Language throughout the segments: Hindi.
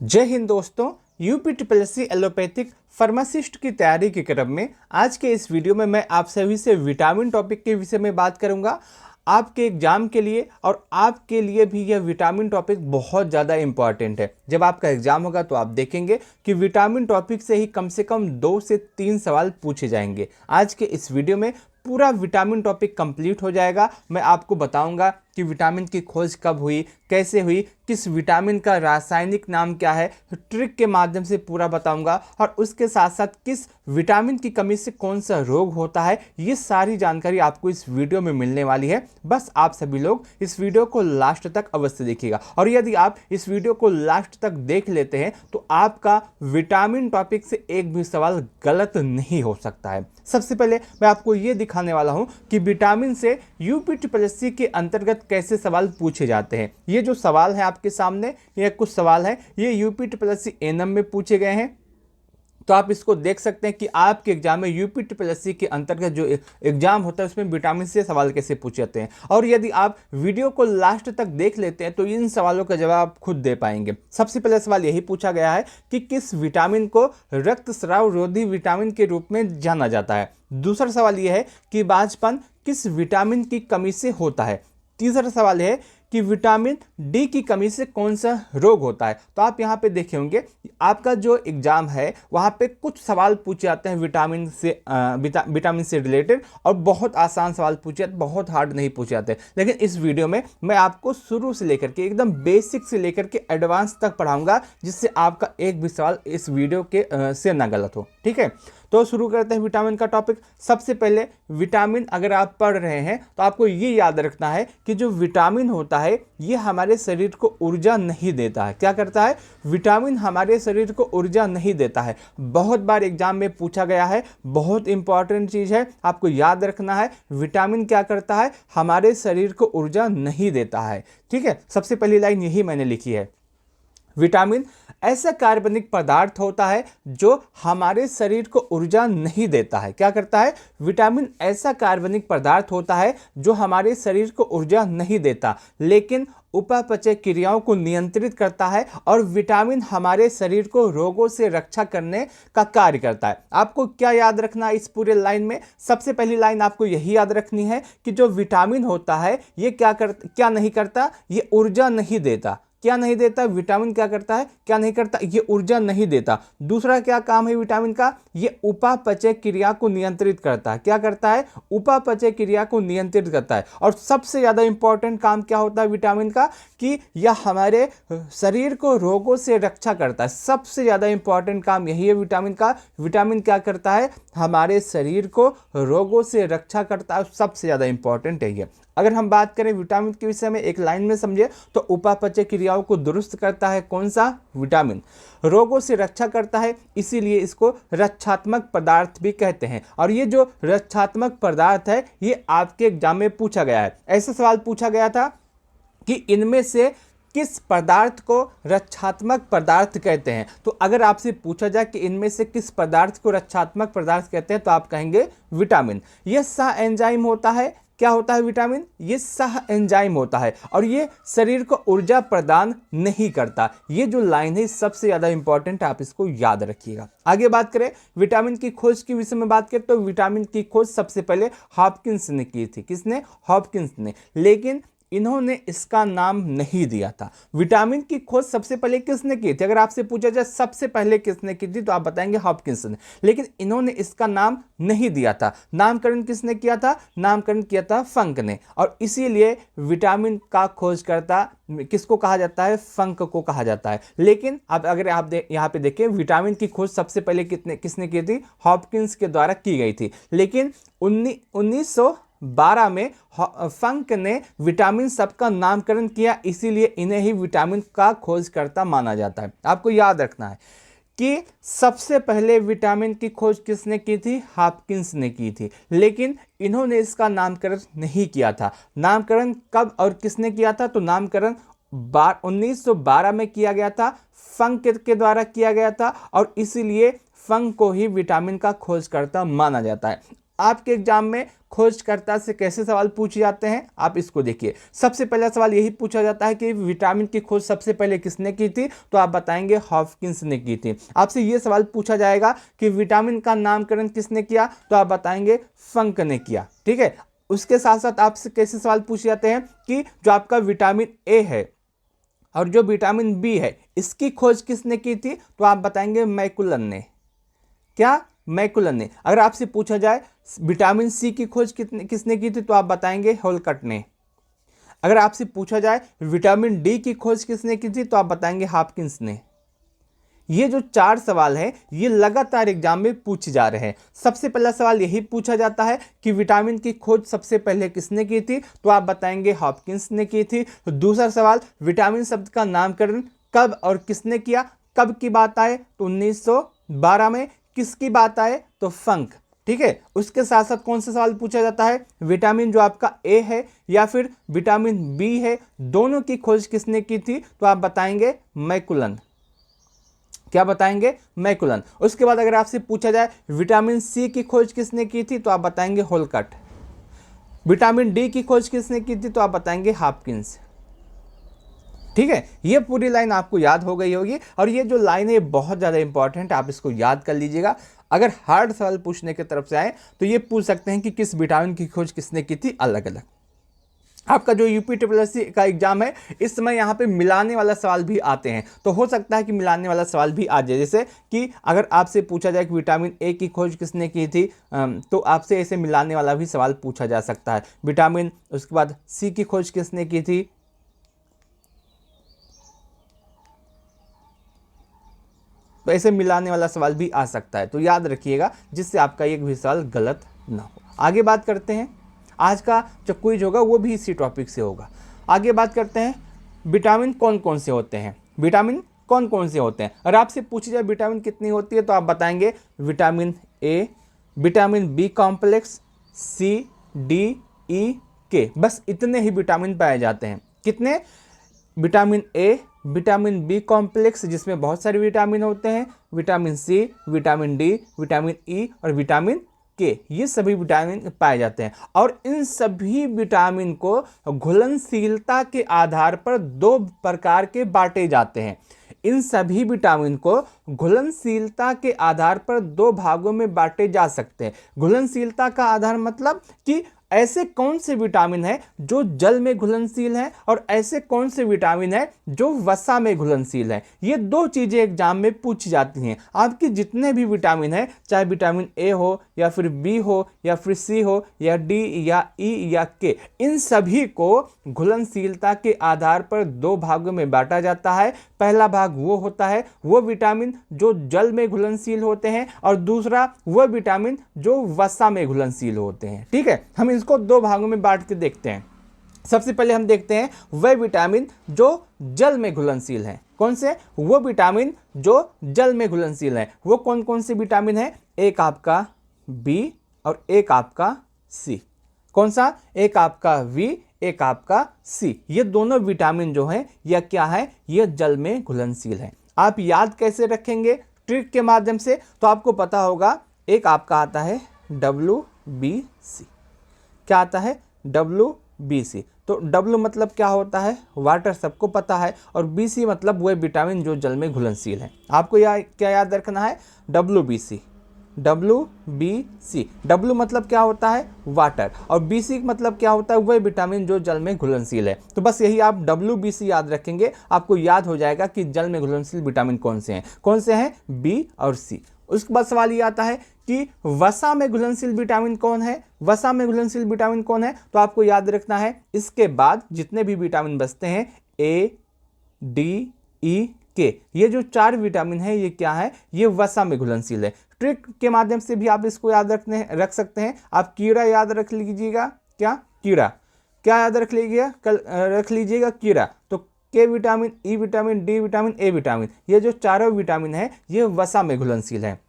जय हिंद दोस्तों। UP triple S C allopathic pharmacist की तैयारी के क्रम में आज के इस वीडियो में मैं आप सभी से विटामिन टॉपिक के विषय में बात करूंगा। आपके एग्जाम के लिए और आपके लिए भी यह विटामिन टॉपिक बहुत ज़्यादा इंपॉर्टेंट है। जब आपका एग्जाम होगा तो आप देखेंगे कि विटामिन टॉपिक से कम 2 से 3 सवाल पूछे जाएंगे। आज के इस वीडियो में पूरा विटामिन टॉपिक कंप्लीट हो जाएगा। मैं आपको बताऊंगा कि विटामिन की खोज कब हुई, कैसे हुई, किस विटामिन का रासायनिक नाम क्या है, ट्रिक के माध्यम से पूरा बताऊंगा। और उसके साथ साथ किस विटामिन की कमी से कौन सा रोग होता है, ये सारी जानकारी आपको इस वीडियो में मिलने वाली है। बस आप सभी लोग इस वीडियो को लास्ट तक अवश्य देखिएगा। और यदि आप इस वीडियो को लास्ट तक देख लेते हैं तो आपका विटामिन टॉपिक से एक भी सवाल गलत नहीं हो सकता है। सबसे पहले मैं आपको ये दिखाने वाला हूं कि विटामिन से यूपी ट्रिपल एस सी के अंतर्गत कैसे सवाल पूछे जाते हैं। ये जो सवाल है आपके सामने, ये कुछ सवाल है, ये UP triple S C ANM में पूछे गए हैं। तो आप इसको देख सकते हैं कि आपके एग्जाम में यूपी ट्रिपल एस सी के अंतर्गत जो एग्जाम होता है उसमें विटामिन से सवाल कैसे पूछे जाते हैं। और यदि आप वीडियो को लास्ट तक देख लेते हैं तो इन सवालों का जवाब आप खुद दे पाएंगे। सबसे पहले सवाल यही पूछा गया है कि किस विटामिन को रक्तस्राव रोधी विटामिन के रूप में जाना जाता है। दूसरा सवाल यह है कि बांझपन किस विटामिन की कमी से होता है। तीसरा सवाल है कि विटामिन डी की कमी से कौन सा रोग होता है। तो आप यहाँ पे देखे होंगे आपका जो एग्जाम है वहाँ पे कुछ सवाल पूछे जाते हैं विटामिन से रिलेटेड, और बहुत आसान सवाल पूछे जाते हैं, बहुत हार्ड नहीं पूछे जाते। लेकिन इस वीडियो में मैं आपको शुरू से लेकर के एकदम बेसिक से लेकर के एडवांस तक पढ़ाऊंगा, जिससे आपका एक भी सवाल इस वीडियो के से ना गलत हो। ठीक है, तो शुरू करते हैं विटामिन का टॉपिक। सबसे पहले विटामिन अगर आप पढ़ रहे हैं तो आपको ये याद रखना है कि जो विटामिन होता है ये हमारे शरीर को ऊर्जा नहीं देता है। क्या करता है? विटामिन हमारे शरीर को ऊर्जा नहीं देता है। बहुत बार एग्जाम में पूछा गया है, बहुत इंपॉर्टेंट चीज है, आपको याद रखना है। विटामिन क्या करता है? हमारे शरीर को ऊर्जा नहीं देता है। ठीक है, सबसे पहली लाइन यही मैंने लिखी है। विटामिन ऐसा कार्बनिक पदार्थ होता है जो हमारे शरीर को ऊर्जा नहीं देता है। क्या करता है? विटामिन ऐसा कार्बनिक पदार्थ होता है जो हमारे शरीर को ऊर्जा नहीं देता, लेकिन उपापचय क्रियाओं को नियंत्रित करता है। और विटामिन हमारे शरीर को रोगों से रक्षा करने का कार्य करता है। आपको क्या याद रखना है इस पूरे लाइन में? सबसे पहली लाइन आपको यही याद रखनी है कि जो विटामिन होता है ये क्या नहीं करता? ये ऊर्जा नहीं देता। क्या नहीं देता? विटामिन क्या करता है? क्या नहीं करता? ये ऊर्जा नहीं देता। दूसरा क्या काम है विटामिन का? ये उपापचय क्रिया को नियंत्रित करता है। क्या करता है? उपापचय क्रिया को नियंत्रित करता है। और सबसे ज्यादा इंपॉर्टेंट काम क्या होता है विटामिन का? कि यह हमारे शरीर को रोगों से रक्षा करता है। सबसे ज्यादा इंपॉर्टेंट काम यही है विटामिन का। विटामिन क्या करता है? हमारे शरीर को रोगों से रक्षा करता है। सबसे ज्यादा इंपॉर्टेंट है ये। अगर हम बात करें विटामिन के विषय में एक लाइन में समझे तो उपापचय क्रियाओं को दुरुस्त करता है। कौन सा? विटामिन। रोगों से रक्षा करता है, इसीलिए इसको रक्षात्मक पदार्थ भी कहते हैं। और ये जो रक्षात्मक पदार्थ है ये आपके एग्जाम में पूछा गया है। ऐसा सवाल पूछा गया था कि इनमें से किस पदार्थ को रक्षात्मक पदार्थ कहते हैं। तो अगर आपसे पूछा जाए कि इनमें से किस पदार्थ को रक्षात्मक पदार्थ कहते हैं तो आप कहेंगे विटामिन। यह सह एंजाइम होता है। क्या होता है विटामिन? ये सह एंजाइम होता है और ये शरीर को ऊर्जा प्रदान नहीं करता। ये जो लाइन है सबसे ज्यादा इंपॉर्टेंट, आप इसको याद रखिएगा। आगे बात करें विटामिन की खोज के विषय में बात करें तो विटामिन की खोज सबसे पहले हॉपकिंस ने की थी। किसने? हॉपकिंस ने। लेकिन इन्होंने इसका नाम नहीं दिया था। विटामिन की खोज सबसे पहले किसने की थी? अगर आपसे पूछा जाए सबसे पहले किसने की थी तो आप बताएंगे हॉपकिंस ने। लेकिन इन्होंने इसका नाम नहीं दिया था। नामकरण किसने किया था? नामकरण किया था फंक ने। और इसीलिए विटामिन का खोजकर्ता किसको कहा जाता है? फंक को कहा जाता है। लेकिन अब अगर आप यहाँ पे देखें विटामिन की खोज सबसे पहले किसने की थी? हॉपकिंस के द्वारा की गई थी। लेकिन 1912 में फंक ने विटामिन सब का नामकरण किया, इसीलिए इन्हें ही विटामिन का खोजकर्ता माना जाता है। आपको याद रखना है कि सबसे पहले विटामिन की खोज किसने की थी? हॉपकिंस ने की थी। लेकिन इन्होंने इसका नामकरण नहीं किया था। नामकरण कब और किसने किया था? तो नामकरण 1912 में किया गया था, फंक के द्वारा किया गया था। और इसीलिए फंक को ही विटामिन का खोजकर्ता माना जाता है। आपके एग्जाम में खोजकर्ता से कैसे सवाल पूछे जाते हैं, आप इसको देखिए। सबसे पहला सवाल यही पूछा जाता है कि विटामिन की खोज सबसे पहले किसने की थी, तो आप बताएंगे हॉपकिंस ने की थी। आपसे ये सवाल पूछा जाएगा कि विटामिन का नामकरण किसने किया, तो आप बताएंगे फंक ने किया। ठीक है, उसके साथ साथ आपसे कैसे सवाल पूछे जाते हैं कि जो आपका विटामिन ए है और जो विटामिन बी है, इसकी खोज किसने की थी, तो आप बताएंगे मैकुलन ने। क्या? मैकुलन ने। अगर आपसे पूछा जाए विटामिन सी की खोज किसने की थी, तो आप बताएंगे होलकट ने। अगर आपसे पूछा जाए विटामिन डी की खोज किसने की थी, तो आप बताएंगे हॉपकिंस ने। ये जो 4 सवाल हैं ये लगातार एग्जाम में पूछे जा रहे हैं। सबसे पहला सवाल यही पूछा जाता है कि विटामिन की खोज सबसे पहले किसने की थी, तो आप बताएंगे हॉपकिंस ने की थी। दूसरा सवाल, विटामिन शब्द का नामकरण कब और किसने किया, कब की बात आए तो 1912 में, किसकी बात आए तो फंक। ठीक है, उसके साथ साथ कौन सा सवाल पूछा जाता है, विटामिन जो आपका ए है या फिर विटामिन बी है, दोनों की खोज किसने की थी, तो आप बताएंगे मैकुलन। क्या बताएंगे? मैकुलन। उसके बाद अगर आपसे पूछा जाए विटामिन सी की खोज किसने की थी, तो आप बताएंगे होलकट। विटामिन डी की खोज किसने की थी, तो आप बताएंगे हॉपकिंस। ठीक है, ये पूरी लाइन आपको याद हो गई होगी और ये जो लाइन है बहुत ज़्यादा इंपॉर्टेंट है, आप इसको याद कर लीजिएगा। अगर हार्ड सवाल पूछने की तरफ से आए तो ये पूछ सकते हैं कि किस विटामिन की खोज किसने की थी, अलग अलग। आपका जो यूपीएससी का एग्जाम है इस समय यहाँ पे मिलाने वाला सवाल भी आते हैं, तो हो सकता है कि मिलाने वाला सवाल भी आ जाए। जैसे कि अगर आपसे पूछा जाए कि विटामिन ए की खोज किसने की थी, तो आपसे ऐसे मिलाने वाला भी सवाल पूछा जा सकता है। विटामिन, उसके बाद सी की खोज किसने की थी, तो ऐसे मिलाने वाला सवाल भी आ सकता है, तो याद रखिएगा जिससे आपका एक भी सवाल गलत ना हो। आगे बात करते हैं, आज का जो क्विज होगा वो भी इसी टॉपिक से होगा। आगे बात करते हैं विटामिन कौन कौन से होते हैं। विटामिन कौन कौन से होते हैं, अगर आपसे पूछी जाए विटामिन कितनी होती है, तो आप बताएंगे vitamin A, vitamin B complex, C, D, E, K, बस इतने ही विटामिन पाए जाते हैं। कितने? Vitamin A, vitamin B complex जिसमें बहुत सारे विटामिन होते हैं, vitamin C, vitamin D, vitamin E और विटामिन के, ये सभी विटामिन पाए जाते हैं। और इन सभी विटामिन को घुलनशीलता के आधार पर 2 प्रकार के बांटे जाते हैं। इन सभी विटामिन को घुलनशीलता के आधार पर 2 भागों में बांटे जा सकते हैं। घुलनशीलता का आधार मतलब कि ऐसे कौन से विटामिन हैं जो जल में घुलनशील हैं और ऐसे कौन से विटामिन हैं जो वसा में घुलनशील हैं। ये 2 चीज़ें एग्जाम में पूछी जाती हैं। आपके जितने भी विटामिन हैं, चाहे विटामिन ए हो या फिर बी हो या फिर सी हो या डी या ई या के, इन सभी को घुलनशीलता के आधार पर 2 भागों में बांटा जाता है। पहला भाग वो होता है वो विटामिन जो जल में घुलनशील होते हैं और दूसरा वो विटामिन जो वसा में घुलनशील होते हैं। ठीक है, हम इसको 2 भागों में बांट के देखते हैं। सबसे पहले हम देखते हैं वह विटामिन जो जल में घुलनशील हैं। कौन से? वो विटामिन जो जल में घुलनशील हैं। वो कौन कौन से विटामिन हैं? एक आपका बी और एक आपका सी। कौन सा? एक आपका वी, एक आपका सी। ये दोनों विटामिन जो हैं यह क्या है? ये जल में घुलनशील हैं। आप याद कैसे रखेंगे? ट्रिक के माध्यम से। तो आपको पता होगा एक आपका आता है WBC। क्या आता है? WBC। तो W मतलब क्या होता है? वाटर, सबको पता है। और BC मतलब वह विटामिन जो जल में घुलनशील है। आपको क्या याद रखना है? WBC। WBC। W मतलब क्या होता है? वाटर। और BC मतलब क्या होता है? वह विटामिन जो जल में घुलनशील है। तो बस यही आप WBC याद रखेंगे, आपको याद हो जाएगा कि जल में घुलनशील विटामिन कौन से हैं। कौन से हैं? B और C। उसके बाद सवाल ये आता है कि वसा में घुलनशील विटामिन कौन है? वसा में घुलनशील विटामिन कौन है? तो आपको याद रखना है इसके बाद जितने भी विटामिन बचते हैं A, D, E, K, ये जो 4 विटामिन है ये क्या है? ये वसा में घुलनशील है। ट्रिक के माध्यम से भी आप इसको याद रख सकते हैं। आप कीड़ा याद रख लीजिएगा। क्या? कीड़ा। क्या याद रख लीजिएगा? कीड़ा। तो के vitamin, E vitamin, D vitamin, A vitamin, ये जो 4 विटामिन है ये वसा में घुलनशील है।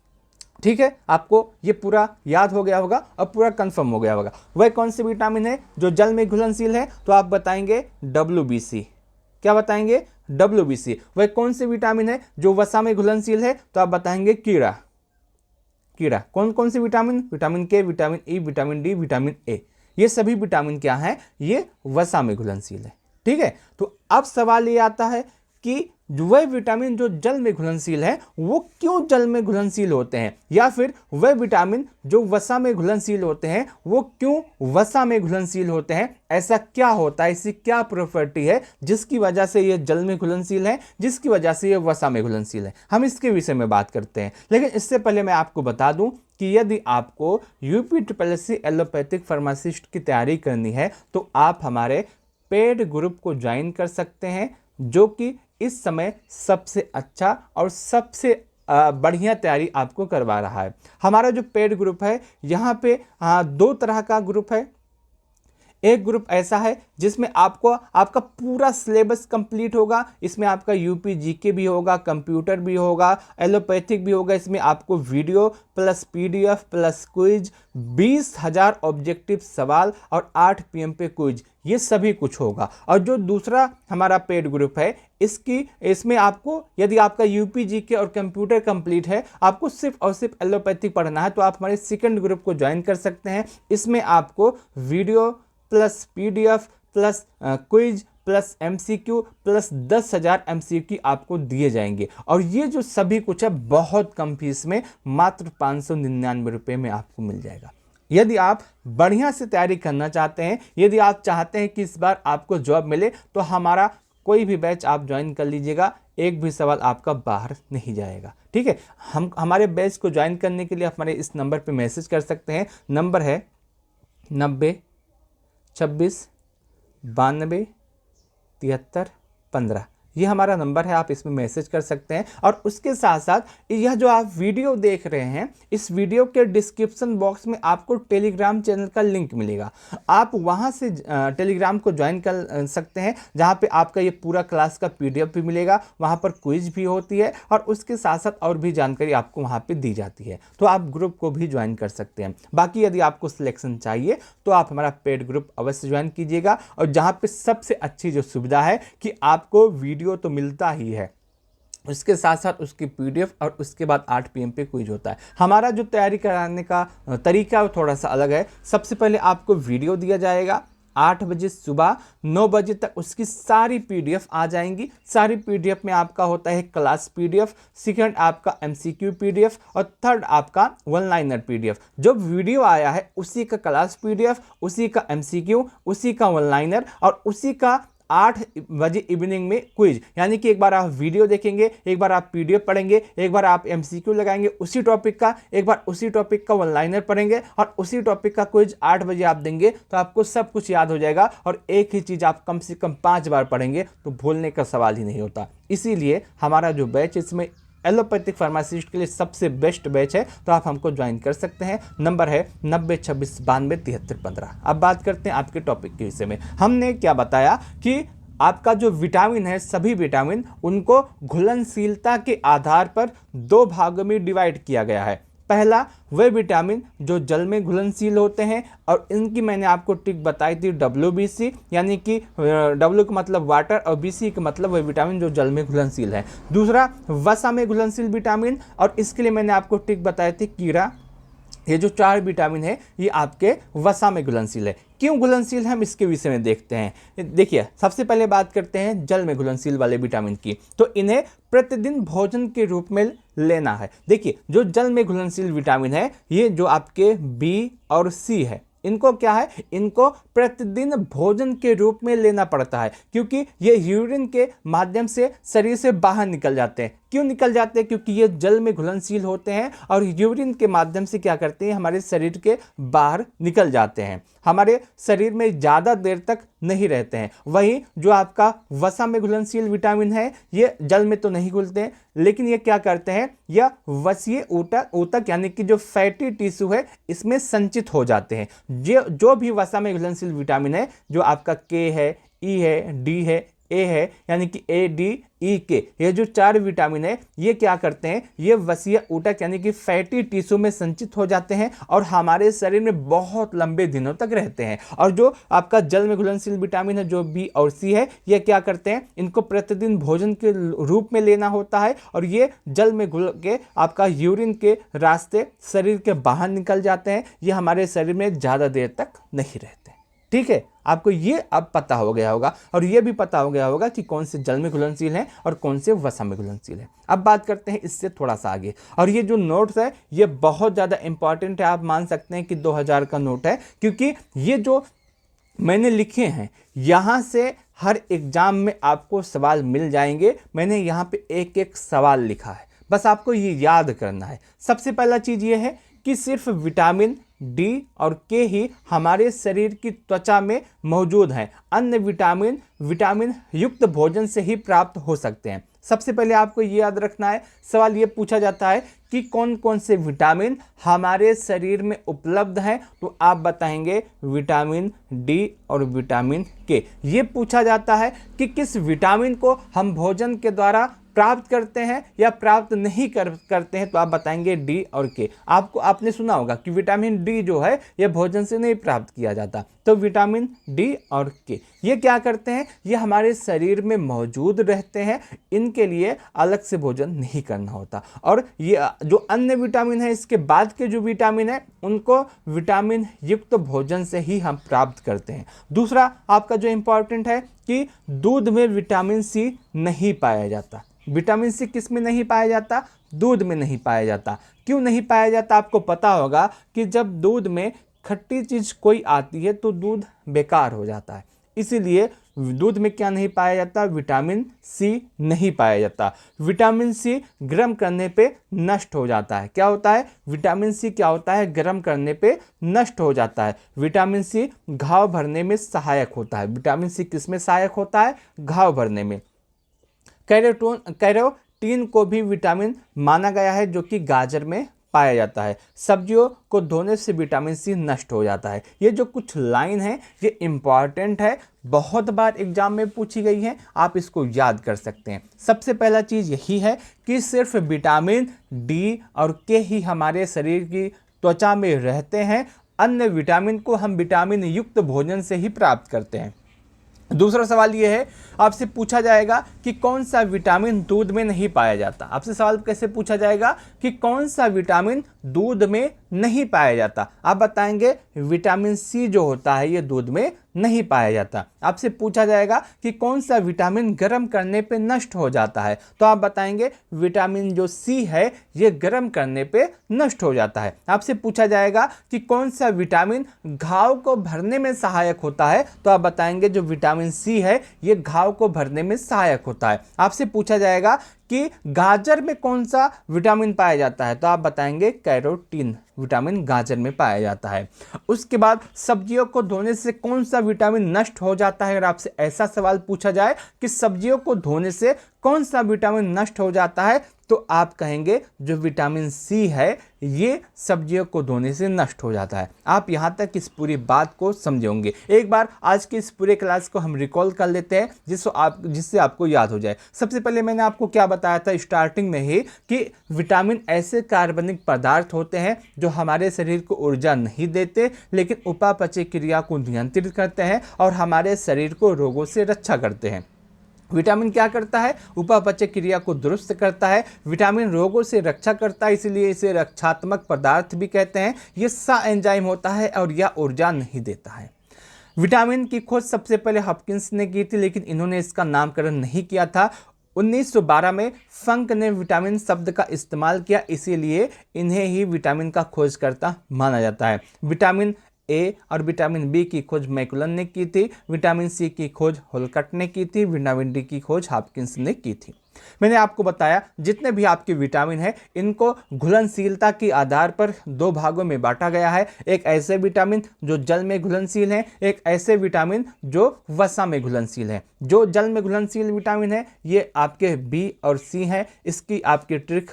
ठीक है, आपको ये पूरा याद हो गया होगा और पूरा कंफर्म हो गया होगा। वह कौन से विटामिन है जो जल में घुलनशील है? तो आप बताएंगे WBC। क्या बताएंगे? WBC। वह कौन से विटामिन है जो वसा में घुलनशील है? तो आप बताएंगे कीड़ा। कीड़ा। कौन कौन से विटामिन? विटामिन के, vitamin E, vitamin D, vitamin A, ये सभी विटामिन क्या है? ये वसा में घुलनशील है। ठीक है, तो अब सवाल ये आता है कि वह विटामिन जो जल में घुलनशील है वो क्यों जल में घुलनशील होते हैं, या फिर वह विटामिन जो वसा में घुलनशील होते हैं वो क्यों वसा में घुलनशील होते हैं? ऐसा क्या होता है, ऐसी क्या प्रॉपर्टी है जिसकी वजह से ये जल में घुलनशील है, जिसकी वजह से ये वसा में घुलनशील है? हम इसके विषय में बात करते हैं। लेकिन इससे पहले मैं आपको बता दूं कि यदि आपको यूपीट्रिपलएससी एलोपैथिक फार्मासिस्ट की तैयारी करनी है तो आप हमारे पेड ग्रुप को ज्वाइन कर सकते हैं, जो कि इस समय सबसे अच्छा और सबसे बढ़िया तैयारी आपको करवा रहा है। हमारा जो पेड ग्रुप है यहाँ पे दो तरह का ग्रुप है। एक ग्रुप ऐसा है जिसमें आपको आपका पूरा सिलेबस कंप्लीट होगा। इसमें आपका यूपी जीके भी होगा, कंप्यूटर भी होगा, एलोपैथिक भी होगा। इसमें आपको video plus PDF plus quiz, 20,000 objective सवाल और 8 PM पे क्विज, ये सभी कुछ होगा। और जो दूसरा हमारा पेड ग्रुप है इसमें आपको, यदि आपका यूपी जीके और कंप्यूटर कंप्लीट है, आपको सिर्फ और सिर्फ एलोपैथिक पढ़ना है, तो आप हमारे सेकंड ग्रुप को ज्वाइन कर सकते हैं। इसमें आपको video plus PDF plus quiz plus MCQ plus 10,000 MCQ आपको दिए जाएंगे। और ये जो सभी कुछ है बहुत कम फीस में, मात्र 599 रुपये में आपको मिल जाएगा। यदि आप बढ़िया से तैयारी करना चाहते हैं, यदि आप चाहते हैं कि इस बार आपको जॉब मिले, तो हमारा कोई भी बैच आप ज्वाइन कर लीजिएगा, एक भी सवाल आपका बाहर नहीं जाएगा। ठीक है, हम हमारे बैच को ज्वाइन करने के लिए हमारे इस नंबर पे मैसेज कर सकते हैं। नंबर है 90 26 92 73 15। ये हमारा नंबर है, आप इसमें मैसेज कर सकते हैं। और उसके साथ साथ यह जो आप वीडियो देख रहे हैं, इस वीडियो के डिस्क्रिप्शन बॉक्स में आपको टेलीग्राम चैनल का लिंक मिलेगा। आप वहां से टेलीग्राम को ज्वाइन कर सकते हैं, जहां पे आपका ये पूरा क्लास का पीडीएफ भी मिलेगा, वहां पर क्विज भी होती है और उसके साथ साथ और भी जानकारी आपको वहां पे दी जाती है। तो आप ग्रुप को भी ज्वाइन कर सकते हैं। बाकी यदि आपको सिलेक्शन चाहिए तो आप हमारा पेड ग्रुप अवश्य ज्वाइन कीजिएगा। और जहां पे सबसे अच्छी जो सुविधा है कि आपको वीडियो तो मिलता ही है, उसके साथ साथ उसकी पीडीएफ और उसके बाद 8 PM पे क्विज होता है। हमारा जो तैयारी कराने का तरीका थोड़ा सा अलग है। सबसे पहले आपको वीडियो दिया जाएगा, 8 बजे सुबह 9 बजे तक उसकी सारी पीडीएफ आ जाएंगी। सारी पीडीएफ में आपका होता है क्लास पीडीएफ, सेकंड आपका एमसीक्यू पीडीएफ और थर्ड आपका वन लाइनर पीडीएफ। जो वीडियो आया है उसी का क्लास पीडीएफ, उसी का एमसीक्यू, उसी का वन लाइनर और उसी का 8 बजे इवनिंग में क्विज। यानी कि एक बार आप वीडियो देखेंगे, एक बार आप पीडीएफ पढ़ेंगे, एक बार आप एमसीक्यू लगाएंगे उसी टॉपिक का, एक बार उसी टॉपिक का वन लाइनर पढ़ेंगे और उसी टॉपिक का क्विज 8 बजे आप देंगे, तो आपको सब कुछ याद हो जाएगा। और एक ही चीज़ आप कम से कम 5 बार पढ़ेंगे तो भूलने का सवाल ही नहीं होता। इसीलिए हमारा जो बैच इसमें एलोपैथिक फार्मासिस्ट के लिए सबसे बेस्ट बैच है, तो आप हमको ज्वाइन कर सकते हैं। नंबर है 90 26 92 73 15। अब बात करते हैं आपके टॉपिक के विषय में। हमने क्या बताया कि आपका जो विटामिन है, सभी विटामिन, उनको घुलनशीलता के आधार पर 2 भागों में डिवाइड किया गया है। पहला वे विटामिन जो जल में घुलनशील होते हैं और इनकी मैंने आपको ट्रिक बताई थी WBC, यानी कि W का मतलब वाटर और BC का मतलब वे विटामिन जो जल में घुलनशील है। दूसरा वसा में घुलनशील विटामिन, और इसके लिए मैंने आपको ट्रिक बताई थी कीड़ा। ये जो 4 विटामिन है ये आपके वसा में घुलनशील है। क्यों घुलनशील है हम इसके विषय में देखते हैं। देखिए, सबसे पहले बात करते हैं जल में घुलनशील वाले विटामिन की। तो इन्हें प्रतिदिन भोजन के रूप में लेना है। देखिए, जो जल में घुलनशील विटामिन है, ये जो आपके B और C है, इनको क्या है, इनको प्रतिदिन भोजन के रूप में लेना पड़ता है, क्योंकि ये यूरिन के माध्यम से शरीर से बाहर निकल जाते हैं। क्यों निकल जाते हैं? क्योंकि ये जल में घुलनशील होते हैं और यूरिन के माध्यम से क्या करते हैं, हमारे शरीर के बाहर निकल जाते हैं, हमारे शरीर में ज़्यादा देर तक नहीं रहते हैं। वहीं जो आपका वसा में घुलनशील विटामिन है, ये जल में तो नहीं घुलते हैं, लेकिन ये क्या करते हैं, यह वसीय ऊतक यानी कि जो फैटी टिश्यू है इसमें संचित हो जाते हैं। जो भी वसा में घुलनशील विटामिन है, जो आपका K है, E है, D है, ए है, यानी कि ए, डी, ई, के, ये जो 4 विटामिन है ये क्या करते हैं, ये वसीय ऊतक यानी कि फैटी टिश्यू में संचित हो जाते हैं और हमारे शरीर में बहुत लंबे दिनों तक रहते हैं। और जो आपका जल में घुलनशील विटामिन है जो बी और सी है, ये क्या करते हैं, इनको प्रतिदिन भोजन के रूप में लेना होता है और ये जल में घुल के आपका यूरिन के रास्ते शरीर के बाहर निकल जाते हैं। ये हमारे शरीर में ज़्यादा देर तक नहीं रहते। ठीक है, आपको ये अब पता हो गया होगा और ये भी पता हो गया होगा कि कौन से जल में घुलनशील हैं और कौन से वसा में घुलनशील हैं। अब बात करते हैं इससे थोड़ा सा आगे, और ये जो नोट्स है ये बहुत ज़्यादा इंपॉर्टेंट है। आप मान सकते हैं कि 2000 का नोट है, क्योंकि ये जो मैंने लिखे हैं यहाँ से हर एग्जाम में आपको सवाल मिल जाएंगे। मैंने यहाँ पे एक एक सवाल लिखा है, बस आपको ये याद करना है। सबसे पहला चीज़ ये है कि सिर्फ विटामिन डी और के ही हमारे शरीर की त्वचा में मौजूद हैं। अन्य विटामिन युक्त भोजन से ही प्राप्त हो सकते हैं। सबसे पहले आपको ये याद रखना है, सवाल ये पूछा जाता है कि कौन कौन से विटामिन हमारे शरीर में उपलब्ध हैं, तो आप बताएंगे विटामिन डी और विटामिन के। ये पूछा जाता है कि किस विटामिन को हम भोजन के द्वारा प्राप्त करते हैं या प्राप्त नहीं करते हैं, तो आप बताएंगे डी और के। आपने सुना होगा कि विटामिन डी जो है ये भोजन से नहीं प्राप्त किया जाता, तो विटामिन डी और के ये क्या करते हैं, ये हमारे शरीर में मौजूद रहते हैं, इनके लिए अलग से भोजन नहीं करना होता। और ये जो अन्य विटामिन है, इसके बाद के जो विटामिन है उनको विटामिन युक्त भोजन से ही हम प्राप्त करते हैं। दूसरा आपका जो इम्पोर्टेंट है कि दूध में विटामिन सी नहीं पाया जाता। विटामिन सी किस में नहीं पाया जाता, दूध में नहीं पाया जाता। क्यों नहीं पाया जाता, आपको पता होगा कि जब दूध में खट्टी चीज़ कोई आती है तो दूध बेकार हो जाता है, इसीलिए दूध में क्या नहीं पाया जाता, विटामिन सी नहीं पाया जाता। विटामिन सी गर्म करने पे नष्ट हो जाता है। क्या होता है, विटामिन सी क्या होता है, गर्म करने पे नष्ट हो जाता है। विटामिन सी घाव भरने में सहायक होता है। विटामिन सी किस में सहायक होता है, घाव भरने में। कैरोटीन को भी विटामिन माना गया है, जो कि गाजर में पाया जाता है। सब्जियों को धोने से विटामिन सी नष्ट हो जाता है। ये जो कुछ लाइन है ये इम्पॉर्टेंट है, बहुत बार एग्जाम में पूछी गई है, आप इसको याद कर सकते हैं। सबसे पहला चीज़ यही है कि सिर्फ विटामिन डी और के ही हमारे शरीर की त्वचा में रहते हैं। अन्य विटामिन को हम विटामिन युक्त भोजन से ही प्राप्त करते हैं। दूसरा सवाल ये है, आपसे पूछा जाएगा कि कौन सा विटामिन दूध में नहीं पाया जाता। आपसे सवाल कैसे पूछा जाएगा कि कौन सा विटामिन दूध में नहीं पाया जाता, आप बताएंगे विटामिन सी जो होता है ये दूध में नहीं पाया जाता। आपसे पूछा जाएगा कि कौन सा विटामिन गर्म करने पे नष्ट हो जाता है, तो आप बताएंगे विटामिन जो सी है ये गर्म करने पे नष्ट हो जाता है। आपसे पूछा जाएगा कि कौन सा विटामिन घाव को भरने में सहायक होता है, तो आप बताएंगे जो विटामिन सी है ये घाव को भरने में सहायक होता है। आपसे पूछा जाएगा कि गाजर में कौन सा विटामिन पाया जाता है, तो आप बताएंगे कैरोटीन विटामिन गाजर में पाया जाता है। उसके बाद सब्जियों को धोने से कौन सा विटामिन नष्ट हो जाता है। अगर आपसे ऐसा सवाल पूछा जाए कि सब्जियों को धोने से कौन सा विटामिन नष्ट हो जाता है, तो आप कहेंगे जो विटामिन सी है ये सब्जियों को धोने से नष्ट हो जाता है। आप यहाँ तक इस पूरी बात को समझेंगे। एक बार आज के इस पूरे क्लास को हम रिकॉल कर लेते हैं जिससे आपको याद हो जाए। सबसे पहले मैंने आपको क्या बताया था स्टार्टिंग में ही कि विटामिन ऐसे कार्बनिक पदार्थ होते हैं जो हमारे शरीर को ऊर्जा नहीं देते, लेकिन उपापचय क्रिया को नियंत्रित करते हैं और हमारे शरीर को रोगों से रक्षा करते हैं। विटामिन क्या करता है, उपापचय क्रिया को दुरुस्त करता है। विटामिन रोगों से रक्षा करता है, इसलिए इसे रक्षात्मक पदार्थ भी कहते हैं। ये सा एंजाइम होता है और यह ऊर्जा नहीं देता है। विटामिन की खोज सबसे पहले हॉपकिंस ने की थी, लेकिन इन्होंने इसका नामकरण नहीं किया था। 1912 में फंक ने विटामिन शब्द का इस्तेमाल किया, इसीलिए इन्हें ही विटामिन का खोजकर्ता माना जाता है। विटामिन ए और विटामिन बी की खोज मैकुलन ने की थी। विटामिन सी की खोज होलकट ने की थी। विटामिन डी की खोज हॉपकिंस ने की थी। मैंने आपको बताया जितने भी आपके विटामिन हैं इनको घुलनशीलता के आधार पर दो भागों में बांटा गया है। एक ऐसे विटामिन जो जल में घुलनशील हैं, एक ऐसे विटामिन जो वसा में घुलनशील हैं। जो जल में घुलनशील विटामिन है ये आपके बी और सी हैं। इसकी आपकी ट्रिक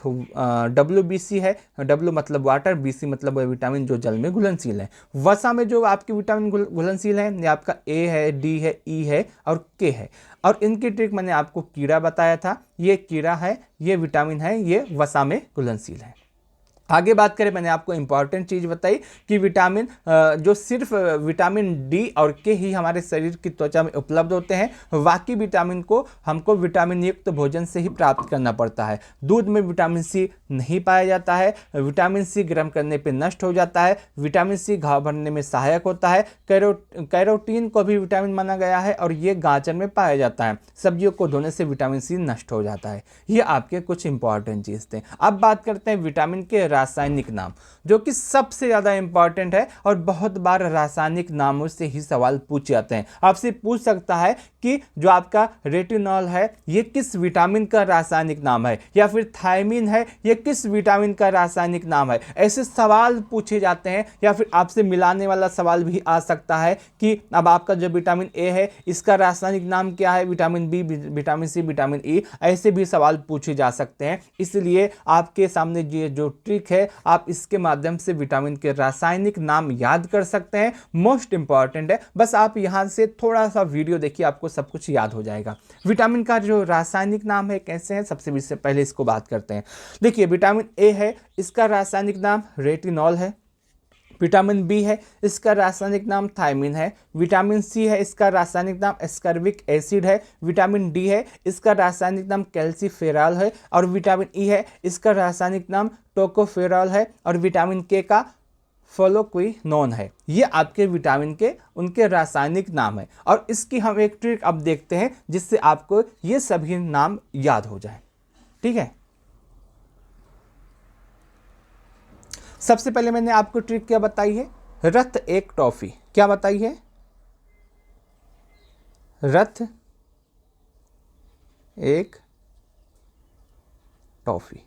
WBC है। W मतलब वाटर, BC मतलब विटामिन जो जल में घुलनशील है। वसा में जो आपके विटामिन घुलनशील हैं ये आपका A है, D है, E है और K है। और इनकी ट्रिक मैंने आपको कीड़ा बताया था, ये कीड़ा है, ये विटामिन है, ये वसा में घुलनशील है। आगे बात करें, मैंने आपको इंपॉर्टेंट चीज़ बताई कि विटामिन जो सिर्फ विटामिन डी और के ही हमारे शरीर की त्वचा में उपलब्ध होते हैं, बाकी विटामिन को हमको विटामिन युक्त भोजन से ही प्राप्त करना पड़ता है। दूध में विटामिन सी नहीं पाया जाता है, विटामिन सी गर्म करने पे नष्ट हो जाता है, विटामिन सी घाव भरने में सहायक होता है, कैरोटीन को भी विटामिन माना गया है और ये गाजर में पाया जाता है। सब्जियों को धोने से विटामिन सी नष्ट हो जाता है। ये आपके कुछ इंपॉर्टेंट चीज़ थे। अब बात करते हैं विटामिन के रासायनिक नाम, जो कि सबसे ज़्यादा इंपॉर्टेंट है और बहुत बार रासायनिक नामों से ही सवाल पूछे जाते हैं। आपसे पूछ सकता है कि जो आपका रेटिनॉल है ये किस विटामिन का रासायनिक नाम है, या फिर थायमिन है ये किस विटामिन का रासायनिक नाम है। ऐसे सवाल पूछे जाते हैं, या फिर आपसे मिलाने वाला सवाल भी आ सकता है कि अब आपका जो विटामिन ए है इसका रासायनिक नाम क्या है, vitamin B, vitamin C, vitamin E, ऐसे भी सवाल पूछे जा सकते हैं। इसलिए आपके सामने ये जो ट्रिक है आप इसके माध्यम से विटामिन के रासायनिक नाम याद कर सकते हैं। मोस्ट इंपॉर्टेंट है, बस आप यहां से थोड़ा सा वीडियो देखिए, आपको सब कुछ याद हो जाएगा। विटामिन का जो रासायनिक नाम है कैसे है, सबसे पहले इसको बात करते हैं। देखिए, विटामिन ए है, इसका रासायनिक नाम रेटिनॉल है। विटामिन बी है, इसका रासायनिक नाम थायमिन है। विटामिन सी है, इसका रासायनिक नाम एस्कॉर्बिक एसिड है। विटामिन डी है, इसका रासायनिक नाम कैल्सीफेरॉल है। और विटामिन ई है, इसका रासायनिक नाम टोकोफेरॉल है। और विटामिन के का फ्लोक्विनोन है। ये आपके विटामिन के उनके रासायनिक नाम है। और इसकी हम एक ट्रिक अब देखते हैं जिससे आपको ये सभी नाम याद हो जाए। ठीक है, सबसे पहले मैंने आपको ट्रिक क्या बताई है, रथ एक टॉफी। क्या बताई है, रथ एक टॉफी।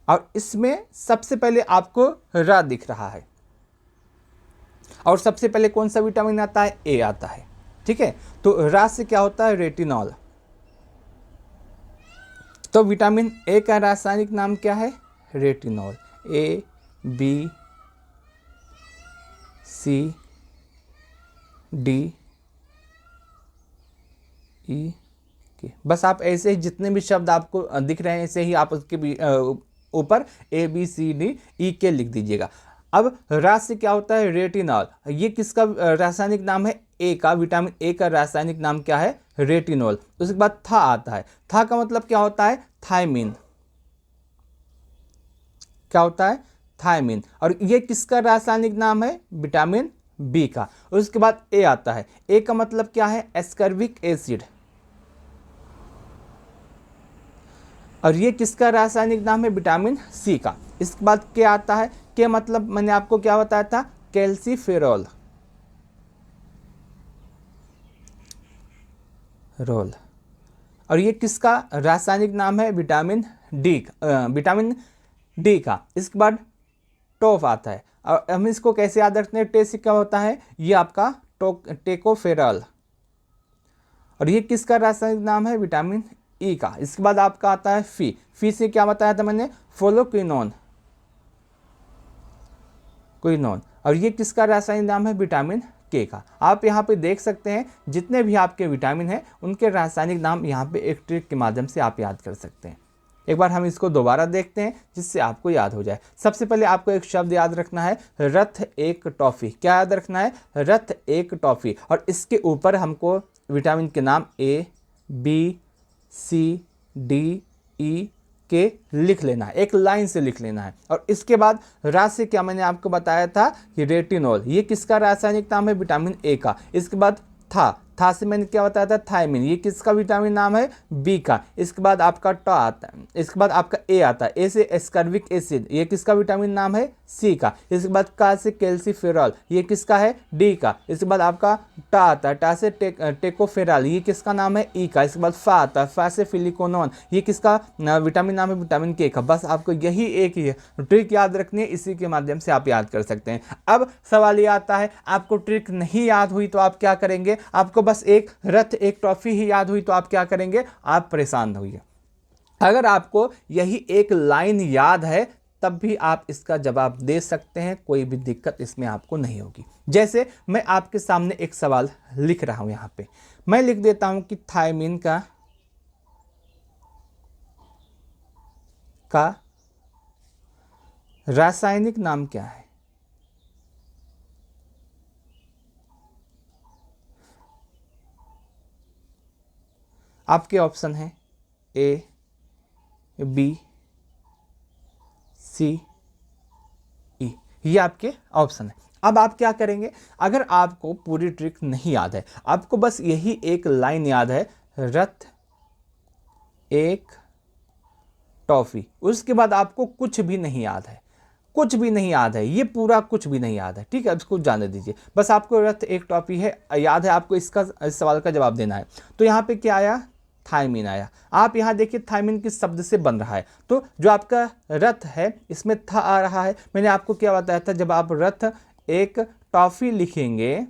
और इसमें सबसे पहले आपको र दिख रहा है, और सबसे पहले कौन सा विटामिन आता है, ए आता है। ठीक है, तो र से क्या होता है, रेटिनॉल। तो विटामिन ए का रासायनिक नाम क्या है, retinol. A B C D E K, बस आप ऐसे ही जितने भी शब्द आपको दिख रहे हैं ऐसे ही आप उसके ऊपर ए बी सी डी ई के लिख दीजिएगा। अब रा से क्या होता है, रेटिनॉल। ये किसका रासायनिक नाम है, ए का। विटामिन ए का रासायनिक नाम क्या है, रेटिनॉल। उसके बाद था आता है। था का मतलब क्या होता है, थायमिन। क्या होता है, थायमिन। और ये किसका रासायनिक नाम है, विटामिन बी का। उसके बाद ए आता है। ए का मतलब क्या है, एस्कॉर्बिक एसिड। और ये किसका रासायनिक नाम है, विटामिन सी का। इसके बाद के आता है। के मतलब मैंने आपको क्या बताया था, कैल्सीफेरॉल रोल। और ये किसका रासायनिक नाम है, विटामिन डी का। इसके बाद टॉफ आता है। और हम इसको कैसे याद रखते हैं, टे से क्या होता है, ये आपका टेकोफेरॉल। और ये किसका रासायनिक नाम है, विटामिन ई का। इसके बाद आपका आता है फी से क्या बताया था मैंने, फ्लोक्विनोन। और ये किसका रासायनिक नाम है, विटामिन के का। आप यहाँ पे देख सकते हैं जितने भी आपके विटामिन हैं उनके रासायनिक नाम यहाँ पे एक ट्रिक के माध्यम से आप याद कर सकते हैं। एक बार हम इसको दोबारा देखते हैं जिससे आपको याद हो जाए। सबसे पहले आपको एक शब्द याद रखना है, रथ एक टॉफी। क्या याद रखना है, रथ एक टॉफी। और इसके ऊपर हमको विटामिन के नाम ए बी सी डी ई के लिख लेना है, एक लाइन से लिख लेना है। और इसके बाद रा से क्या मैंने आपको बताया था कि रेटिनॉल, ये किसका रासायनिक नाम है, विटामिन ए का। इसके बाद था से मैंने क्या बताया था, थायमिन। ये किसका विटामिन नाम है, बी का। इसके बाद आपका ट आता है। इसके बाद आपका ए आता है। ए से एस्कॉर्बिक एसिड, ये किसका विटामिन नाम है, सी का। इसके बाद का से कैल्सीफेरॉल, ये किसका है, डी का। इसके बाद आपका टा आता है। टा से टेकोफेरॉल, ये किसका नाम है, ई का। इसके बाद फा आता है। फा से फिलिकोनोन, ये किसका विटामिन नाम है, विटामिन के का। बस आपको यही एक ही ट्रिक याद रखनी है, इसी के माध्यम से आप याद कर सकते हैं। अब सवाल ये आता है, आपको ट्रिक नहीं याद हुई तो आप क्या करेंगे, आपको बस एक रथ एक ट्रॉफी ही याद हुई तो आप क्या करेंगे, आप परेशान होइए। अगर आपको यही एक लाइन याद है तब भी आप इसका जवाब दे सकते हैं, कोई भी दिक्कत इसमें आपको नहीं होगी। जैसे मैं आपके सामने एक सवाल लिख रहा हूं, यहाँ पे मैं लिख देता हूं कि थायमिन का रासायनिक नाम क्या है। आपके ऑप्शन हैं ए, बी, सी, ई, ये आपके ऑप्शन है। अब आप क्या करेंगे, अगर आपको पूरी ट्रिक नहीं याद है, आपको बस यही एक लाइन याद है, रथ एक टॉफी, उसके बाद आपको कुछ भी नहीं याद है, कुछ भी नहीं याद है, ये पूरा कुछ भी नहीं याद है, ठीक है, अब इसको जाने दीजिए। बस आपको रथ एक टॉफी है याद है, आपको इस सवाल का जवाब देना है। तो यहाँ पे क्या आया, थायमिन आया। आप यहाँ देखिए थायमिन किस शब्द से बन रहा है, तो जो आपका रथ है इसमें था आ रहा है। मैंने आपको क्या बताया था, जब आप रथ एक टॉफी लिखेंगे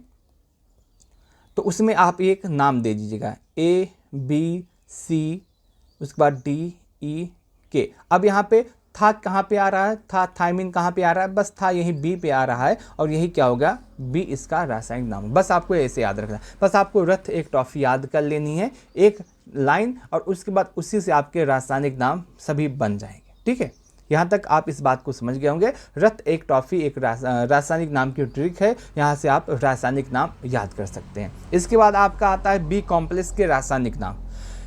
तो उसमें आप एक नाम दे दीजिएगा, ए, बी, सी, उसके बाद डी, ई, के। अब यहाँ पे था कहाँ पे आ रहा है, था थायमिन कहाँ पे आ रहा है, बस था यही बी पे आ रहा है, और यही क्या होगा, बी इसका रासायनिक नाम। बस आपको ऐसे याद रखना है, बस आपको रथ एक टॉफी याद कर लेनी है, एक लाइन, और उसके बाद उसी से आपके रासायनिक नाम सभी बन जाएंगे। ठीक है, यहाँ तक आप इस बात को समझ गए होंगे। रथ एक टॉफी एक रासायनिक नाम की ट्रिक है, यहाँ से आप रासायनिक नाम याद कर सकते हैं। इसके बाद आपका आता है बी कॉम्प्लेक्स के रासायनिक नाम।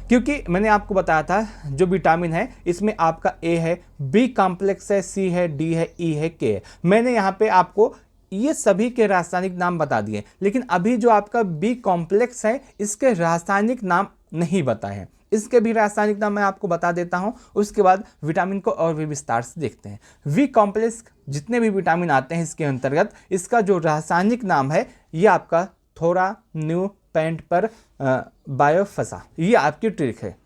क्योंकि मैंने आपको बताया था जो विटामिन है इसमें आपका ए है, बी कॉम्प्लेक्स है, सी है, डी है, ई है, के है। मैंने यहाँ पे आपको ये सभी के रासायनिक नाम बता दिए, लेकिन अभी जो आपका बी कॉम्प्लेक्स है इसके रासायनिक नाम नहीं बताए हैं। इसके भी रासायनिक नाम मैं आपको बता देता हूं, उसके बाद विटामिन को और भी विस्तार से देखते हैं। वी कॉम्प्लेक्स जितने भी विटामिन आते हैं इसके अंतर्गत, इसका जो रासायनिक नाम है ये आपका थोड़ा न्यू पैंट पर बायोफसा, ये आपकी ट्रिक है।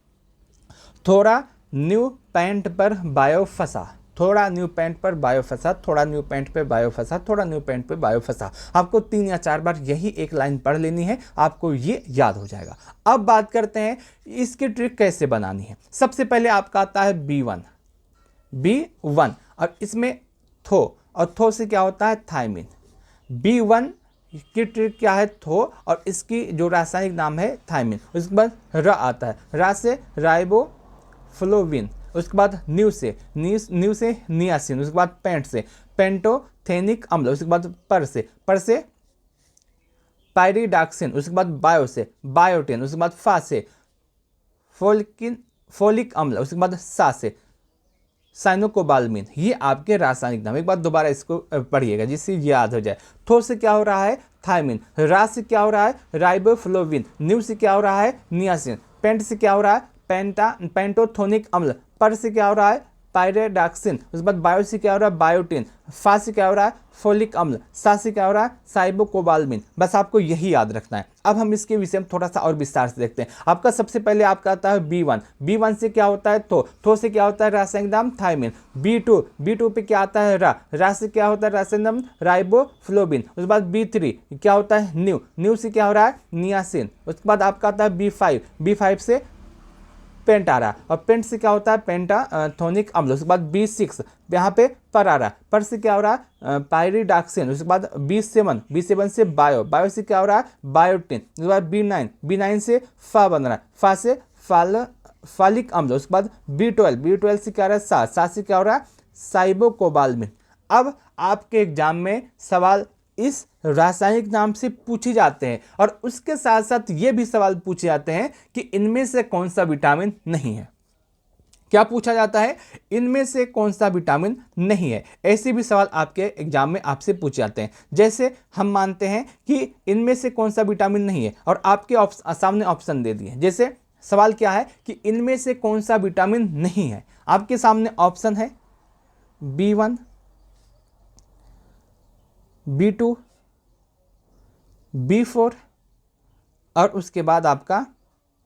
थोड़ा न्यू पैंट पर बायोफसा, थोड़ा न्यू पैंट पर बायोफसा, थोड़ा न्यू पैंट पे बायोफसा, थोड़ा न्यू पैंट पे बायोफसा। आपको 3 या 4 बार यही एक लाइन पढ़ लेनी है, आपको ये याद हो जाएगा। अब बात करते हैं इसकी ट्रिक कैसे बनानी है। सबसे पहले आपका आता है B1, और इसमें थो, और थो से क्या होता है, थायमिन। B1 की ट्रिक क्या है, थो, और इसकी जो रासायनिक नाम है थायमिन। उसके बाद र आता है, रा से राइबोफ्लोविन। उसके बाद न्यू से नियासिन। उसके बाद पेंट से पेंटोथेनिक अम्ल। उसके बाद पर से पायरिडॉक्सिन। उसके बाद बायो से बायोटिन। उसके बाद फा से फोलिक अम्ल। उसके बाद सा से साइनोकोबाल्मिन। ये आपके रासायनिक नाम। एक बार दोबारा इसको पढ़िएगा जिससे याद हो जाए। थो से क्या हो रहा है, थायमिन। रा से क्या हो रहा है, राइबोफ्लोविन। न्यू से क्या हो रहा है, नियासिन। पेंट से क्या हो रहा है, पेंटोथोनिक अम्ल। पर से क्या हो रहा है, पायरिडॉक्सिन। उसके बाद बायो से क्या हो रहा है, बायोटिन। फा से क्या हो रहा है, फोलिक अम्ल। सा से क्या हो रहा है, साइबोकोबाल्मिन। बस आपको यही याद रखना है। अब हम इसके विषय में थोड़ा सा और विस्तार से देखते हैं। आपका सबसे पहले आपका आता है B1 से क्या होता है, थो से क्या होता है, रासायनिक नाम थायमिन। B2 पे क्या आता है, रा से क्या होता है, रासायनिक नाम राइबोफ्लोविन। उसके बाद B3 क्या होता है, न्यू से क्या हो रहा है, नियासिन। उसके बाद आपका आता है B5 से पेंट आ रहा है, और पेंट से क्या होता है, पेंटाथोनिक अम्ल। उसके बाद B6 यहाँ पे पर आ रहा है, पर से क्या हो रहा है, पायरिडॉक्सिन। उसके बाद B7 से बायो से क्या हो रहा है, बायोटिन। उसके बाद B9 से फा बन रहा है, फा से फालिक अम्ल। उसके बाद B12 से क्या हो रहा है, सा से क्या हो रहा है, साइबोकोबाल्मिन। अब आपके एग्जाम में सवाल इस रासायनिक नाम से पूछे जाते हैं, और उसके साथ साथ ये भी सवाल पूछे जाते हैं कि इनमें से कौन सा विटामिन नहीं है। क्या पूछा जाता है, इनमें से कौन सा विटामिन नहीं है। ऐसे भी सवाल आपके एग्जाम में आपसे पूछे जाते हैं। जैसे हम मानते हैं कि इनमें से कौन सा विटामिन नहीं है, और आपके सामने ऑप्शन दे दिए। जैसे सवाल क्या है कि इनमें से कौन सा विटामिन नहीं है, आपके सामने ऑप्शन है B1, B2, B4, और उसके बाद आपका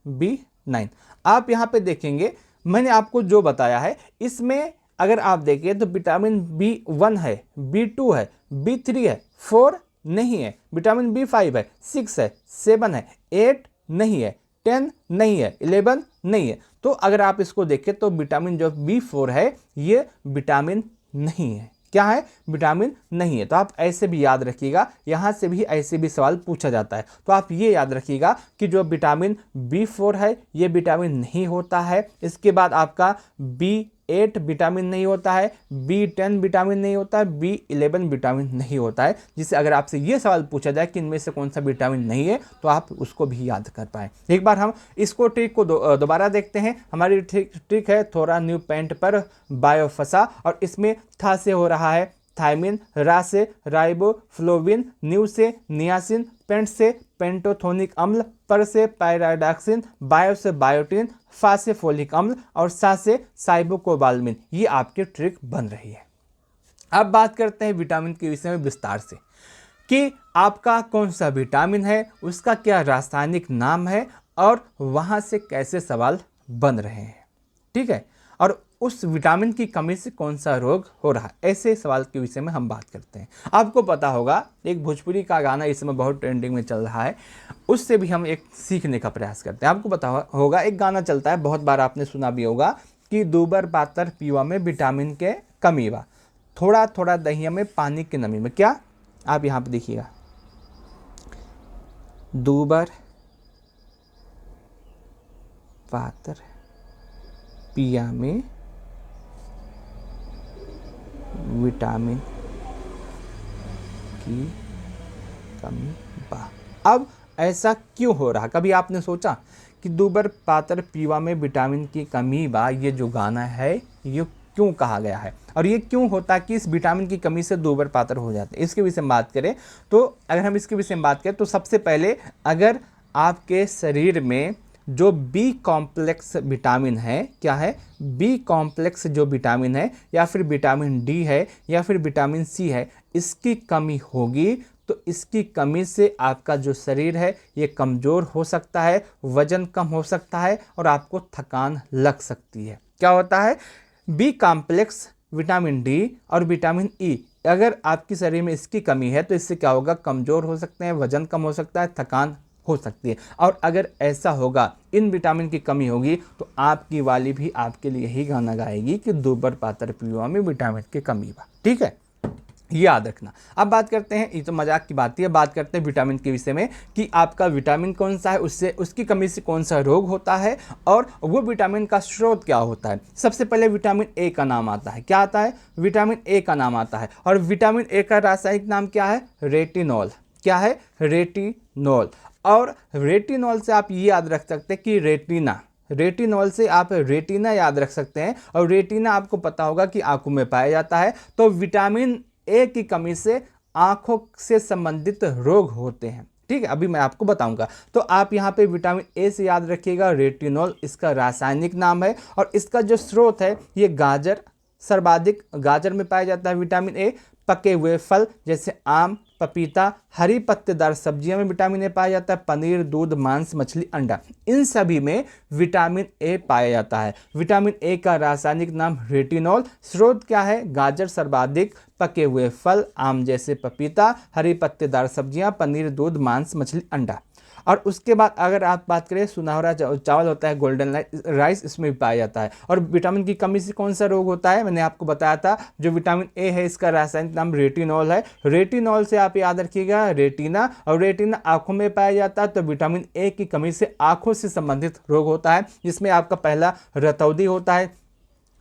B9। आप यहाँ पे देखेंगे मैंने आपको जो बताया है, इसमें अगर आप देखें तो विटामिन B1 है, B2 है, B3 है, 4 नहीं है, विटामिन B5 है, 6 है, 7 है, 8 नहीं है, 10 नहीं है, 11 नहीं है। तो अगर आप इसको देखें तो विटामिन जो B4 है ये विटामिन नहीं है। क्या है? विटामिन नहीं है। तो आप ऐसे भी याद रखिएगा, यहाँ से भी ऐसे भी सवाल पूछा जाता है। तो आप ये याद रखिएगा कि जो विटामिन B4 है ये विटामिन नहीं होता है। इसके बाद आपका B8 विटामिन नहीं होता है, B10 विटामिन नहीं होता है, B11 विटामिन नहीं होता है। जिससे अगर आपसे ये सवाल पूछा जाए कि इनमें से कौन सा विटामिन नहीं है तो आप उसको भी याद कर पाए। एक बार हम इसको ट्रिक को दोबारा देखते हैं। हमारी ट्रिक है थोड़ा न्यू पेंट पर बायोफसा, और इसमें था से हो रहा है थायमिन, रा से राइबोफ्लोविन, न्यू से नियासिन, पेंट से पेंटोथोनिक अम्ल, पर से पायराडाक्सिन, बायो से बायोटिन, फा से फोलिक अम्ल और सा से साइबोकोबाल्मिन। ये आपकी ट्रिक बन रही है। अब बात करते हैं विटामिन के विषय में विस्तार से कि आपका कौन सा विटामिन है, उसका क्या रासायनिक नाम है और वहाँ से कैसे सवाल बन रहे हैं। ठीक है, और उस विटामिन की कमी से कौन सा रोग हो रहा है, ऐसे सवाल के विषय में हम बात करते हैं। आपको पता होगा एक भोजपुरी का गाना इस समय बहुत ट्रेंडिंग में चल रहा है, उससे भी हम एक सीखने का प्रयास करते हैं। आपको पता होगा एक गाना चलता है, बहुत बार आपने सुना भी होगा कि दूबर पातर पीवा में विटामिन के कमी बा, थोड़ा थोड़ा दहिया में पानी की नमी में। क्या? आप यहाँ पे देखिएगा, दूबर पातर पिया में विटामिन की कमी बा। अब ऐसा क्यों हो रहा? कभी आपने सोचा कि दूबर पातर पीवा में विटामिन की कमी बा, ये जो गाना है ये क्यों कहा गया है और ये क्यों होता है कि इस विटामिन की कमी से दूबर पातर हो जाते हैं? इसके विषय में बात करें तो अगर हम इसके विषय में बात करें तो सबसे पहले अगर आपके शरीर में जो बी कॉम्प्लेक्स विटामिन है, क्या है? बी कॉम्प्लेक्स जो विटामिन है या फिर विटामिन डी है या फिर विटामिन सी है, इसकी कमी होगी तो इसकी कमी से आपका जो शरीर है ये कमज़ोर हो सकता है, वजन कम हो सकता है और आपको थकान लग सकती है। क्या होता है? बी कॉम्प्लेक्स, विटामिन डी और विटामिन ई, अगर आपके शरीर में इसकी कमी है तो इससे क्या होगा? कमज़ोर हो सकते हैं, वजन कम हो सकता है, थकान हो सकती है। और अगर ऐसा होगा, इन विटामिन की कमी होगी तो आपकी वाली भी आपके लिए यही गाना गाएगी कि दूबर पातर पीवा में विटामिन की कमी बा। ठीक है, ये याद रखना। अब बात करते हैं, ये तो मजाक की बात है, बात करते हैं विटामिन के विषय में कि आपका विटामिन कौन सा है, उससे उसकी कमी से कौन सा रोग होता है और वो विटामिन का स्रोत क्या होता है। सबसे पहले विटामिन ए का नाम आता है। क्या आता है? विटामिन ए का नाम आता है। और विटामिन ए का रासायनिक नाम क्या है? रेटिनॉल। क्या है? रेटिनॉल। और रेटिनॉल से आप ये याद रख सकते हैं कि रेटिना, रेटिनॉल से आप रेटिना याद रख सकते हैं। और रेटिना आपको पता होगा कि आंखों में पाया जाता है। तो विटामिन ए की कमी से आंखों से संबंधित रोग होते हैं। ठीक है, अभी मैं आपको बताऊंगा। तो आप यहाँ पे विटामिन ए से याद रखिएगा, रेटिनॉल इसका रासायनिक नाम है। और इसका जो स्रोत है ये गाजर, सर्वाधिक गाजर में पाया जाता है विटामिन ए। पके हुए फल जैसे आम, पपीता, हरी पत्तेदार सब्जियों में विटामिन ए पाया जाता है। पनीर, दूध, मांस, मछली, अंडा, इन सभी में विटामिन ए पाया जाता है। विटामिन ए का रासायनिक नाम रेटिनॉल। स्रोत क्या है? गाजर, सर्वाधिक, पके हुए फल, आम जैसे पपीता, हरी पत्तेदार सब्जियां, पनीर, दूध, मांस, मछली, अंडा। और उसके बाद अगर आप बात करें, सुनहरा चावल होता है, गोल्डन राइस, इसमें भी पाया जाता है। और विटामिन की कमी से कौन सा रोग होता है? मैंने आपको बताया था, जो विटामिन ए है इसका रासायनिक नाम रेटिनॉल है। रेटिनॉल से आप याद रखिएगा रेटिना, और रेटिना आंखों में पाया जाता है। तो विटामिन ए की कमी से आंखों से संबंधित रोग होता है, जिसमें आपका पहला रतौंधी होता है।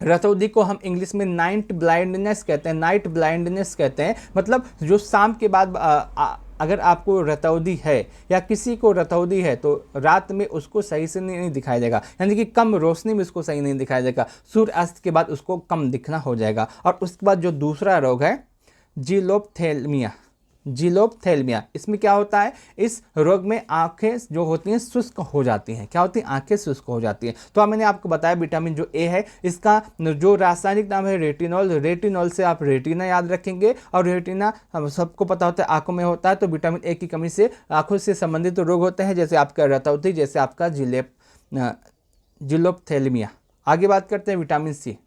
रतौंधी को हम इंग्लिश में नाइट ब्लाइंडनेस कहते हैं, नाइट ब्लाइंडनेस कहते हैं। मतलब जो शाम के बाद अगर आपको रतौंधी है या किसी को रतौंधी है तो रात में उसको सही से नहीं दिखाई देगा, यानी कि कम रोशनी में उसको सही नहीं दिखाई देगा। सूर्यास्त के बाद उसको कम दिखना हो जाएगा। और उसके बाद जो दूसरा रोग है जिलोपथेल्मिया, जिलोपथेल्मिया, इसमें क्या होता है? इस रोग में आंखें जो होती हैं शुष्क हो जाती हैं। क्या होती हैं? आंखें शुष्क हो जाती हैं। तो अब मैंने आपको बताया विटामिन जो ए है इसका जो रासायनिक नाम है रेटिनॉल। रेटिनॉल से आप रेटिना याद रखेंगे, और रेटिना हम सबको पता होता है आंखों में होता है। तो विटामिन ए की कमी से आंखों से संबंधित रोग होते हैं, जैसे आपका रतौंधी, जैसे आपका जिलोपथेल्मिया। आगे बात करते हैं विटामिन सी।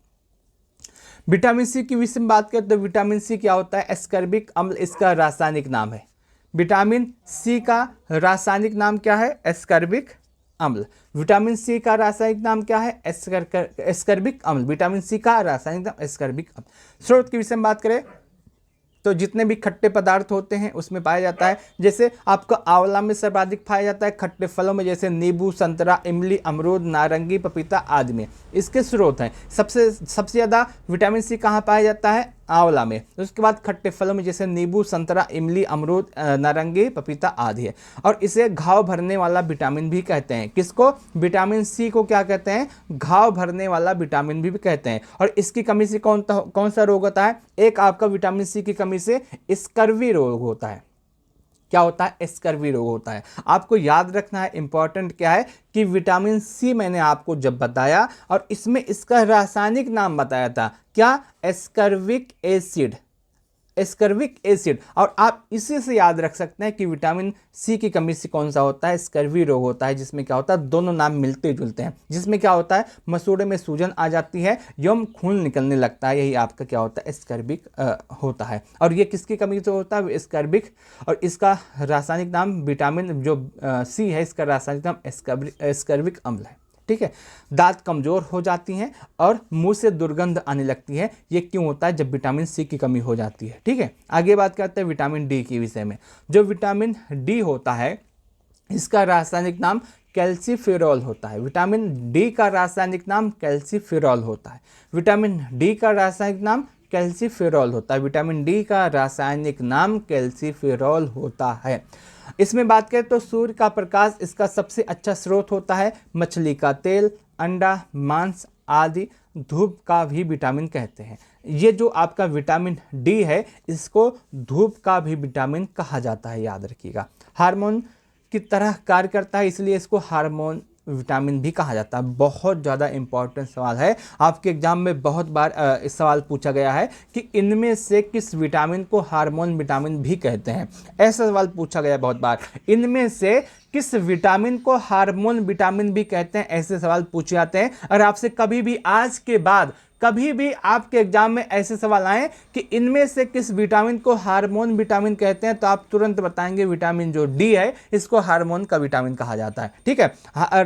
विटामिन सी की विषय में बात करें तो विटामिन सी क्या होता है? एस्कर्बिक अम्ल इसका रासायनिक नाम है। विटामिन सी का रासायनिक नाम क्या है? एस्कर्बिक अम्ल। विटामिन सी का रासायनिक नाम क्या है? एस्कर्बिक अम्ल। विटामिन सी का रासायनिक नाम एस्कर्बिक अम्ल। स्रोत के विषय में बात करें तो जितने भी खट्टे पदार्थ होते हैं उसमें पाया जाता है। जैसे आपको आंवला में सर्वाधिक पाया जाता है, खट्टे फलों में जैसे नींबू, संतरा, इमली, अमरूद, नारंगी, पपीता आदि में इसके स्रोत हैं। सबसे ज़्यादा विटामिन सी कहाँ पाया जाता है? आंवला में। उसके बाद खट्टे फलों में जैसे नींबू, संतरा, इमली, अमरूद, नारंगी, पपीता आदि है। और इसे घाव भरने वाला विटामिन भी कहते हैं। किसको? विटामिन सी को क्या कहते हैं? घाव भरने वाला विटामिन भी कहते हैं। और इसकी कमी से कौन सा रोग होता है? एक आपका विटामिन सी की कमी से स्कर्वी रोग होता है। क्या होता है? स्कर्वी रोग होता है। आपको याद रखना है, इंपॉर्टेंट क्या है कि विटामिन सी मैंने आपको जब बताया और इसमें इसका रासायनिक नाम बताया था, क्या? Ascorbic acid. Ascorbic acid. और आप इसी से याद रख सकते हैं कि विटामिन सी की कमी से कौन सा होता है? स्कर्वी रोग होता है, जिसमें क्या होता है? दोनों नाम मिलते जुलते हैं। जिसमें क्या होता है? मसूड़े में सूजन आ जाती है एवं खून निकलने लगता है। यही आपका क्या होता है? स्कर्बिक होता है। और ये किसकी कमी से होता है? स्कर्बिक। और इसका रासायनिक नाम विटामिन जो सी है, इसका रासायनिक नाम स्कर्बिक अम्ल है। ठीक है। दांत कमजोर हो जाती हैं और मुंह से दुर्गंध आने लगती है। ये क्यों होता है? जब विटामिन सी की कमी हो जाती है। ठीक है। आगे बात करते हैं विटामिन डी के विषय में। जो विटामिन डी होता है इसका रासायनिक नाम कैल्सीफेरॉल होता है। विटामिन डी का रासायनिक नाम कैल्सीफेरॉल होता है। विटामिन डी का रासायनिक नाम कैल्सीफेरॉल होता है। विटामिन डी का रासायनिक नाम कैल्सीफेरॉल होता है। इसमें बात करें तो सूर्य का प्रकाश इसका सबसे अच्छा स्रोत होता है। मछली का तेल, अंडा, मांस आदि, धूप का भी विटामिन कहते हैं। ये जो आपका विटामिन डी है इसको धूप का भी विटामिन कहा जाता है, याद रखिएगा। हार्मोन की तरह कार्य करता है, इसलिए इसको हार्मोन विटामिन भी कहा जाता है। बहुत ज़्यादा इंपॉर्टेंट सवाल है, आपके एग्जाम में बहुत बार इस सवाल पूछा गया है कि इनमें से किस विटामिन को हार्मोन विटामिन भी कहते हैं। ऐसा सवाल पूछा गया बहुत बार, इनमें से किस विटामिन को हार्मोन विटामिन भी कहते हैं, ऐसे सवाल पूछे जाते हैं। और आपसे कभी भी आज के बाद कभी भी आपके एग्जाम में ऐसे सवाल आए कि इनमें से किस विटामिन को हार्मोन विटामिन कहते हैं, तो आप तुरंत बताएंगे विटामिन जो डी है इसको हार्मोन का विटामिन कहा जाता है। ठीक है।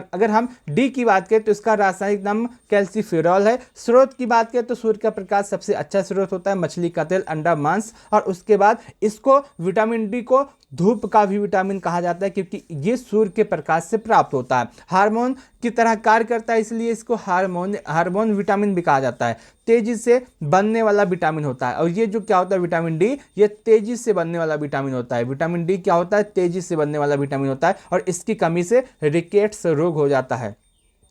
अगर हम डी की बात करें तो इसका रासायनिक नाम कैल्सीफेरॉल है। स्रोत की बात करें तो सूर्य का प्रकाश सबसे अच्छा स्रोत होता है, मछली का तेल, अंडा, मांस। और उसके बाद इसको विटामिन डी को धूप का भी विटामिन कहा जाता है, क्योंकि ये सूर्य के प्रकाश से प्राप्त होता है। हार्मोन की तरह कार्य करता है, इसलिए इसको हार्मोन विटामिन भी कहा जाता है। तेजी से बनने वाला विटामिन होता है। और ये जो क्या होता है विटामिन डी, ये तेजी से बनने वाला विटामिन होता है। विटामिन डी क्या होता है? तेजी से बनने वाला विटामिन होता है। और इसकी कमी से रिकेट्स रोग हो जाता है।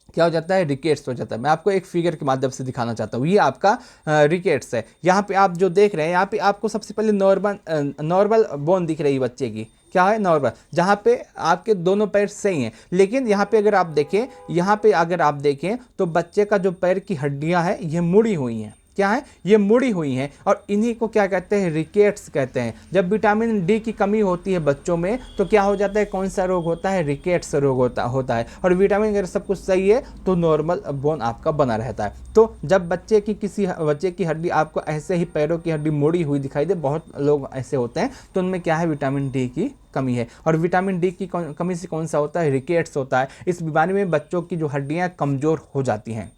क्या हो जाता है? रिकेट्स हो जाता है। मैं आपको एक फिगर के माध्यम से दिखाना चाहता हूँ। ये आपका रिकेट्स है। यहाँ पे आप जो देख रहे हैं, यहाँ पे आपको सबसे पहले नॉर्मल बोन दिख रही है बच्चे की। क्या है? नॉर्मल, जहाँ पे आपके दोनों पैर सही हैं। लेकिन यहाँ पे अगर आप देखें तो बच्चे का जो पैर की हड्डियाँ हैं ये मुड़ी हुई हैं। क्या है? ये मुड़ी हुई हैं। और इन्हीं को क्या कहते हैं? रिकेट्स कहते हैं। जब विटामिन डी की कमी होती है बच्चों में तो क्या हो जाता है? कौन सा रोग होता है? रिकेट्स रोग होता है। और विटामिन अगर सब कुछ सही है तो नॉर्मल बोन आपका बना रहता है। तो जब किसी बच्चे की हड्डी आपको ऐसे ही पैरों की हड्डी मुड़ी हुई दिखाई दे, बहुत लोग ऐसे होते हैं, तो उनमें क्या है? विटामिन डी की कमी है। और विटामिन डी की कमी से कौन सा होता है? रिकेट्स होता है। इस बीमारी में बच्चों की जो हड्डियाँ कमज़ोर हो जाती हैं।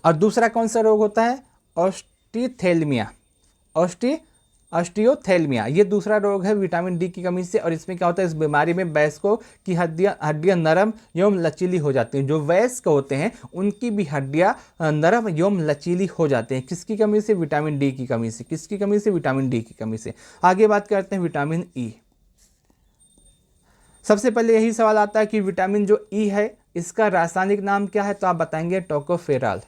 और दूसरा कौन सा रोग होता है? ऑस्टियोथैलेमिया। ऑस्टियोथैलेमिया ये दूसरा रोग है विटामिन डी की कमी से। और इसमें क्या होता है? इस बीमारी में वयस्कों की हड्डियां नरम एवं लचीली हो जाती हैं। जो वयस्क होते हैं उनकी भी हड्डियां नरम एवं लचीली हो जाती हैं। किसकी कमी से? विटामिन डी की कमी से। किसकी कमी से? विटामिन डी की कमी से। आगे बात करते हैं विटामिन ई। सबसे पहले यही सवाल आता है कि विटामिन जो ई है इसका रासायनिक नाम क्या है, तो आप बताएंगे टोकोफेरॉल।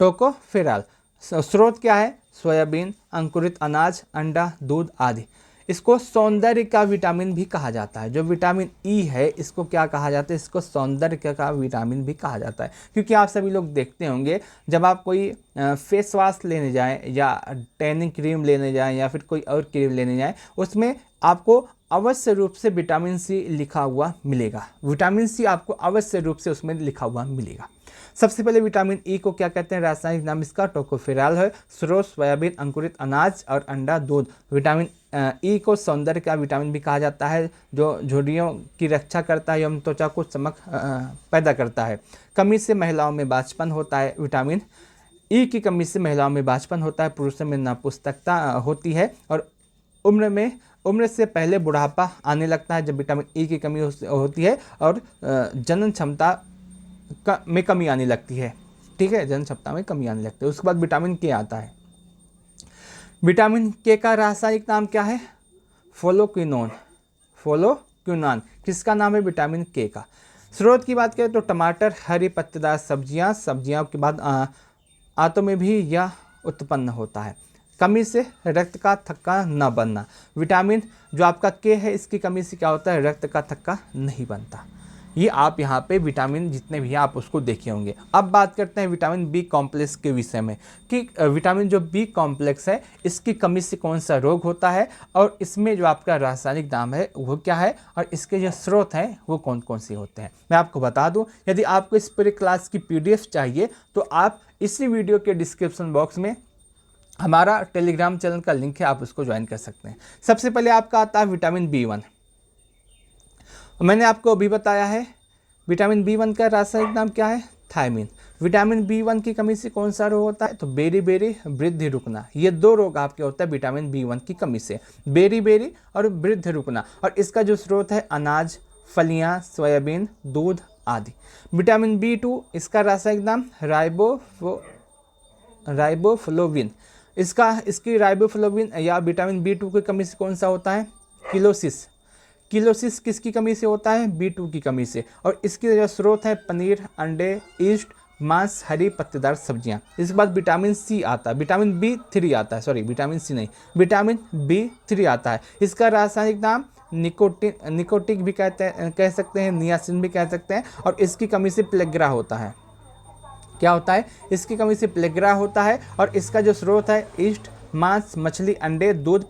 टोकोफेरॉल। स्रोत क्या है? सोयाबीन, अंकुरित अनाज, अंडा, दूध आदि। इसको सौंदर्य का विटामिन भी कहा जाता है। जो विटामिन ई है इसको क्या कहा जाता है? इसको सौंदर्य का विटामिन भी कहा जाता है। क्योंकि आप सभी लोग देखते होंगे जब आप कोई फेस वॉश लेने जाएं या टैनिंग क्रीम लेने जाएं या फिर कोई और क्रीम लेने जाएं, उसमें आपको अवश्य रूप से विटामिन सी लिखा हुआ मिलेगा। विटामिन सी आपको अवश्य रूप से उसमें लिखा हुआ मिलेगा। सबसे पहले विटामिन ई को क्या कहते हैं? रासायनिक नाम इसका टोकोफेरॉल है। स्रोत सोयाबीन, अंकुरित अनाज और अंडा, दूध। विटामिन ई को सौंदर्य का विटामिन भी कहा जाता है, जो झुर्रियों की रक्षा करता है एवं त्वचा को चमक पैदा करता है। कमी से महिलाओं में बांझपन होता है। विटामिन ई की कमी से महिलाओं में बांझपन होता है, पुरुषों में नपुंसकता होती है और उम्र से पहले बुढ़ापा आने लगता है जब विटामिन ई की कमी होती है और जनन क्षमता में कमी आने लगती है। ठीक है, जनन क्षमता में कमी आने लगती है। उसके बाद विटामिन के आता है। विटामिन के का रासायनिक नाम क्या है? फ्लोक्विनोन। फ्लोक्विनोन किसका नाम है? विटामिन के का। स्रोत की बात करें तो टमाटर, हरी पत्तेदार सब्जियां के बाद आंतों में भी यह उत्पन्न होता है। कमी से रक्त का थक्का न बनना। विटामिन जो आपका के है, इसकी कमी से क्या होता है? रक्त का थक्का नहीं बनता। ये आप यहाँ पे विटामिन जितने भी हैं आप उसको देखे होंगे। अब बात करते हैं विटामिन बी कॉम्प्लेक्स के विषय में कि विटामिन जो बी कॉम्प्लेक्स है इसकी कमी से कौन सा रोग होता है और इसमें जो आपका रासायनिक नाम है वो क्या है और इसके जो स्रोत हैं वो कौन कौन से होते हैं। मैं आपको बता दूं, यदि आपको इस पूरे क्लास की PDF चाहिए तो आप इसी वीडियो के डिस्क्रिप्शन बॉक्स में हमारा टेलीग्राम चैनल का लिंक है, आप उसको ज्वाइन कर सकते हैं। सबसे पहले आपका आता है विटामिन B1। मैंने आपको अभी बताया है विटामिन B1 का रासायनिक नाम क्या है? थायमिन। विटामिन B1 की कमी से कौन सा रोग होता है? तो बेरी वृद्धि रुकना। ये दो रोग आपके होता है विटामिन B1 की कमी से, बेरी और वृद्धि रुकना। और इसका जो स्रोत है अनाज, फलियां, सोयाबीन, दूध आदि। विटामिन B2 इसका रासायनिक नाम राइबोफ्लोविन। इसकी राइबोफ्लोविन या विटामिन B2 की कमी से कौन सा होता है? किलोसिस किसकी कमी से होता है? B2 की कमी से। और इसके जो स्रोत है पनीर, अंडे, ईस्ट, मांस, हरी पत्तेदार सब्जियां। इसके बाद विटामिन C आता है, विटामिन B3 आता है, सॉरी विटामिन C नहीं, विटामिन B3 आता है। इसका रासायनिक नाम निकोटिक भी कह सकते हैं, नियासिन भी कह सकते हैं। और इसकी कमी से प्लेग्रा होता है। क्या होता है? इसकी कमी से प्लेग्रा होता है। और इसका जो स्रोत है ईस्ट, मांस, मछली, अंडे, दूध,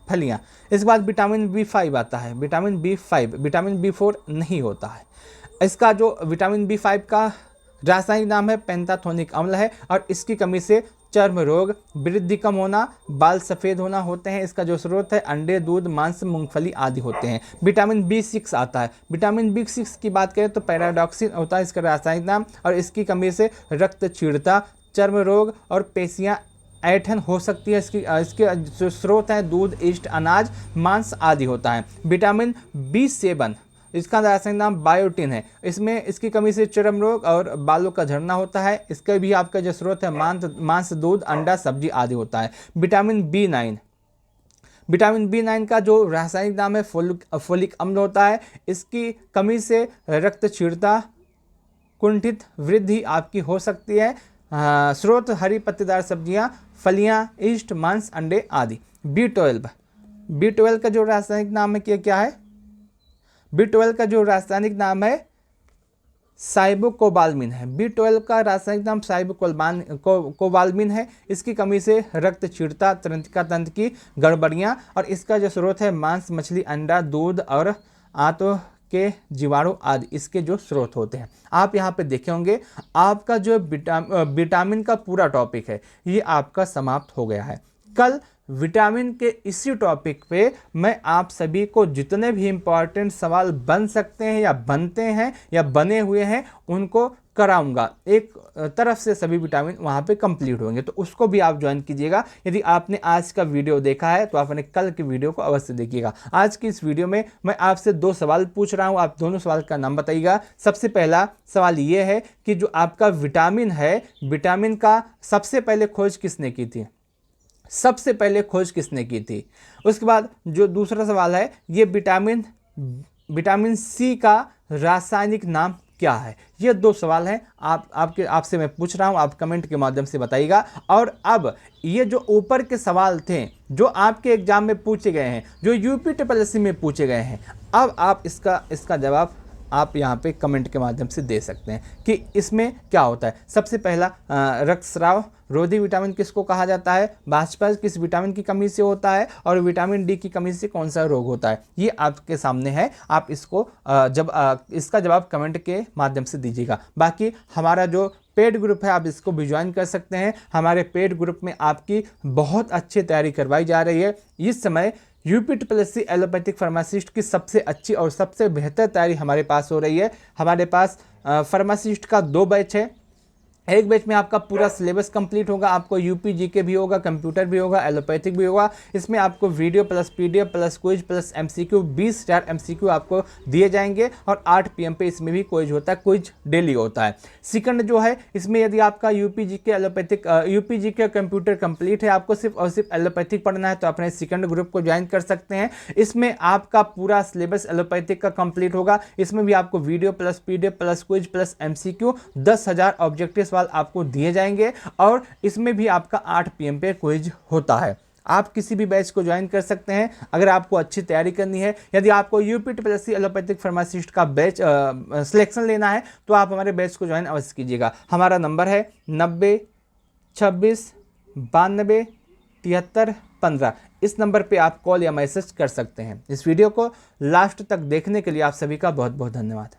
फलियां। इसके बाद विटामिन B5 आता है, विटामिन B5। विटामिन B4 नहीं होता है। इसका जो विटामिन B5 का रासायनिक नाम है पेंटाथोनिक अम्ल है। और इसकी कमी से चर्म रोग, वृद्धि कम होना, बाल सफ़ेद होना होते हैं। इसका जो स्रोत है अंडे, दूध, मांस, मूंगफली आदि होते हैं। विटामिन B6 आता है। विटामिन B6 की बात करें तो पैराडॉक्सिन होता है इसका रासायनिक नाम। और इसकी कमी से रक्तक्षीणता, चर्म रोग और पेशियां ऐंठन हो सकती है। इसके जो स्रोत हैं दूध, ईस्ट, अनाज, मांस आदि होता है। विटामिन B7 इसका रासायनिक नाम बायोटिन है। इसकी कमी से चर्म रोग और बालों का झड़ना होता है। इसका भी आपका जो स्रोत है मांस, दूध, अंडा, सब्जी आदि होता है। विटामिन B9 का जो रासायनिक नाम है फोलिक अम्ल होता है। इसकी कमी से रक्तक्षीणता, कुंठित वृद्धि आपकी हो सकती है। स्रोत हरी पत्तेदार सब्जियां, फलियां, ईस्ट, मांस, अंडे आदि। B12 का जो रासायनिक नाम है क्या है? B12 का जो रासायनिक नाम है साइबोकोबाल्मिन है। B12 का रासायनिक नाम साइबोकोबाल्मिन है। इसकी कमी से रक्तक्षीणता, तंत्रिका तंत्र की गड़बड़ियां। और इसका जो स्रोत है मांस, मछली, अंडा, दूध और आंतों के जीवाणु आदि इसके जो स्रोत होते हैं। आप यहाँ पे देखे होंगे आपका जो विटामिन का पूरा टॉपिक है ये आपका समाप्त हो गया है। कल विटामिन के इसी टॉपिक पे मैं आप सभी को जितने भी इम्पॉर्टेंट सवाल बन सकते हैं या बनते हैं या बने हुए हैं उनको कराऊंगा। एक तरफ से सभी विटामिन वहाँ पे कंप्लीट होंगे, तो उसको भी आप ज्वाइन कीजिएगा। यदि आपने आज का वीडियो देखा है तो आपने कल के वीडियो को अवश्य देखिएगा। आज की इस वीडियो में मैं आपसे 2 सवाल पूछ रहा हूँ, आप दोनों सवाल का नाम बताइएगा। सबसे पहला सवाल ये है कि जो आपका विटामिन है, विटामिन का सबसे पहले खोज किसने की थी? सबसे पहले खोज किसने की थी? उसके बाद जो दूसरा सवाल है ये विटामिन C का रासायनिक नाम क्या है? ये 2 सवाल हैं आपसे मैं पूछ रहा हूं, आप कमेंट के माध्यम से बताइएगा। और अब ये जो ऊपर के सवाल थे जो आपके एग्जाम में पूछे गए हैं, जो UPSSC में पूछे गए हैं, अब आप इसका जवाब आप यहाँ पे कमेंट के माध्यम से दे सकते हैं कि इसमें क्या होता है। सबसे पहला रक्तस्राव रोधी विटामिन किसको कहा जाता है? बाष्पज किस विटामिन की कमी से होता है? और विटामिन D की कमी से कौन सा रोग होता है? ये आपके सामने है, आप इसको इसका जवाब कमेंट के माध्यम से दीजिएगा। बाकी हमारा जो पेड ग्रुप है, आप इसको भी ज्वाइन कर सकते हैं। हमारे पेड ग्रुप में आपकी बहुत अच्छी तैयारी करवाई जा रही है। इस समय यूपीटीपीएससी एलोपैथिक फार्मासिस्ट की सबसे अच्छी और सबसे बेहतर तैयारी हमारे पास हो रही है। हमारे पास फार्मासिस्ट का 2 बैच है। एक बैच में आपका पूरा सिलेबस कंप्लीट होगा, आपको यूपी जीके भी होगा, कंप्यूटर भी होगा, एलोपैथिक भी होगा। इसमें आपको video plus PDF plus quiz plus MCQ 20,000 MCQ आपको दिए जाएंगे और 8 PM पे इसमें भी क्विज होता है, क्विज डेली होता है। सेकंड जो है, इसमें यदि आपका UP GK allopathic UP GK computer complete है, आपको सिर्फ और सिर्फ एलोपैथिक पढ़ना है, तो अपने सेकंड ग्रुप को ज्वाइन कर सकते हैं। इसमें आपका पूरा सिलेबस एलोपैथिक का कंप्लीट होगा। इसमें भी आपको video plus PDF plus quiz plus MCQ 10,000 objective सवाल आपको दिए जाएंगे और इसमें भी आपका 8 PM पे क्विज होता है। आप किसी भी बैच को ज्वाइन कर सकते हैं अगर आपको अच्छी तैयारी करनी है। यदि आपको यूपीटीपीएससी एलोपैथिक फार्मासिस्ट का बैच सिलेक्शन लेना है तो आप हमारे बैच को ज्वाइन अवश्य कीजिएगा। हमारा नंबर है 90 26 92 73 15। इस नंबर पे आप कॉल या मैसेज कर सकते हैं। इस वीडियो को लास्ट तक देखने के लिए आप सभी का बहुत बहुत धन्यवाद।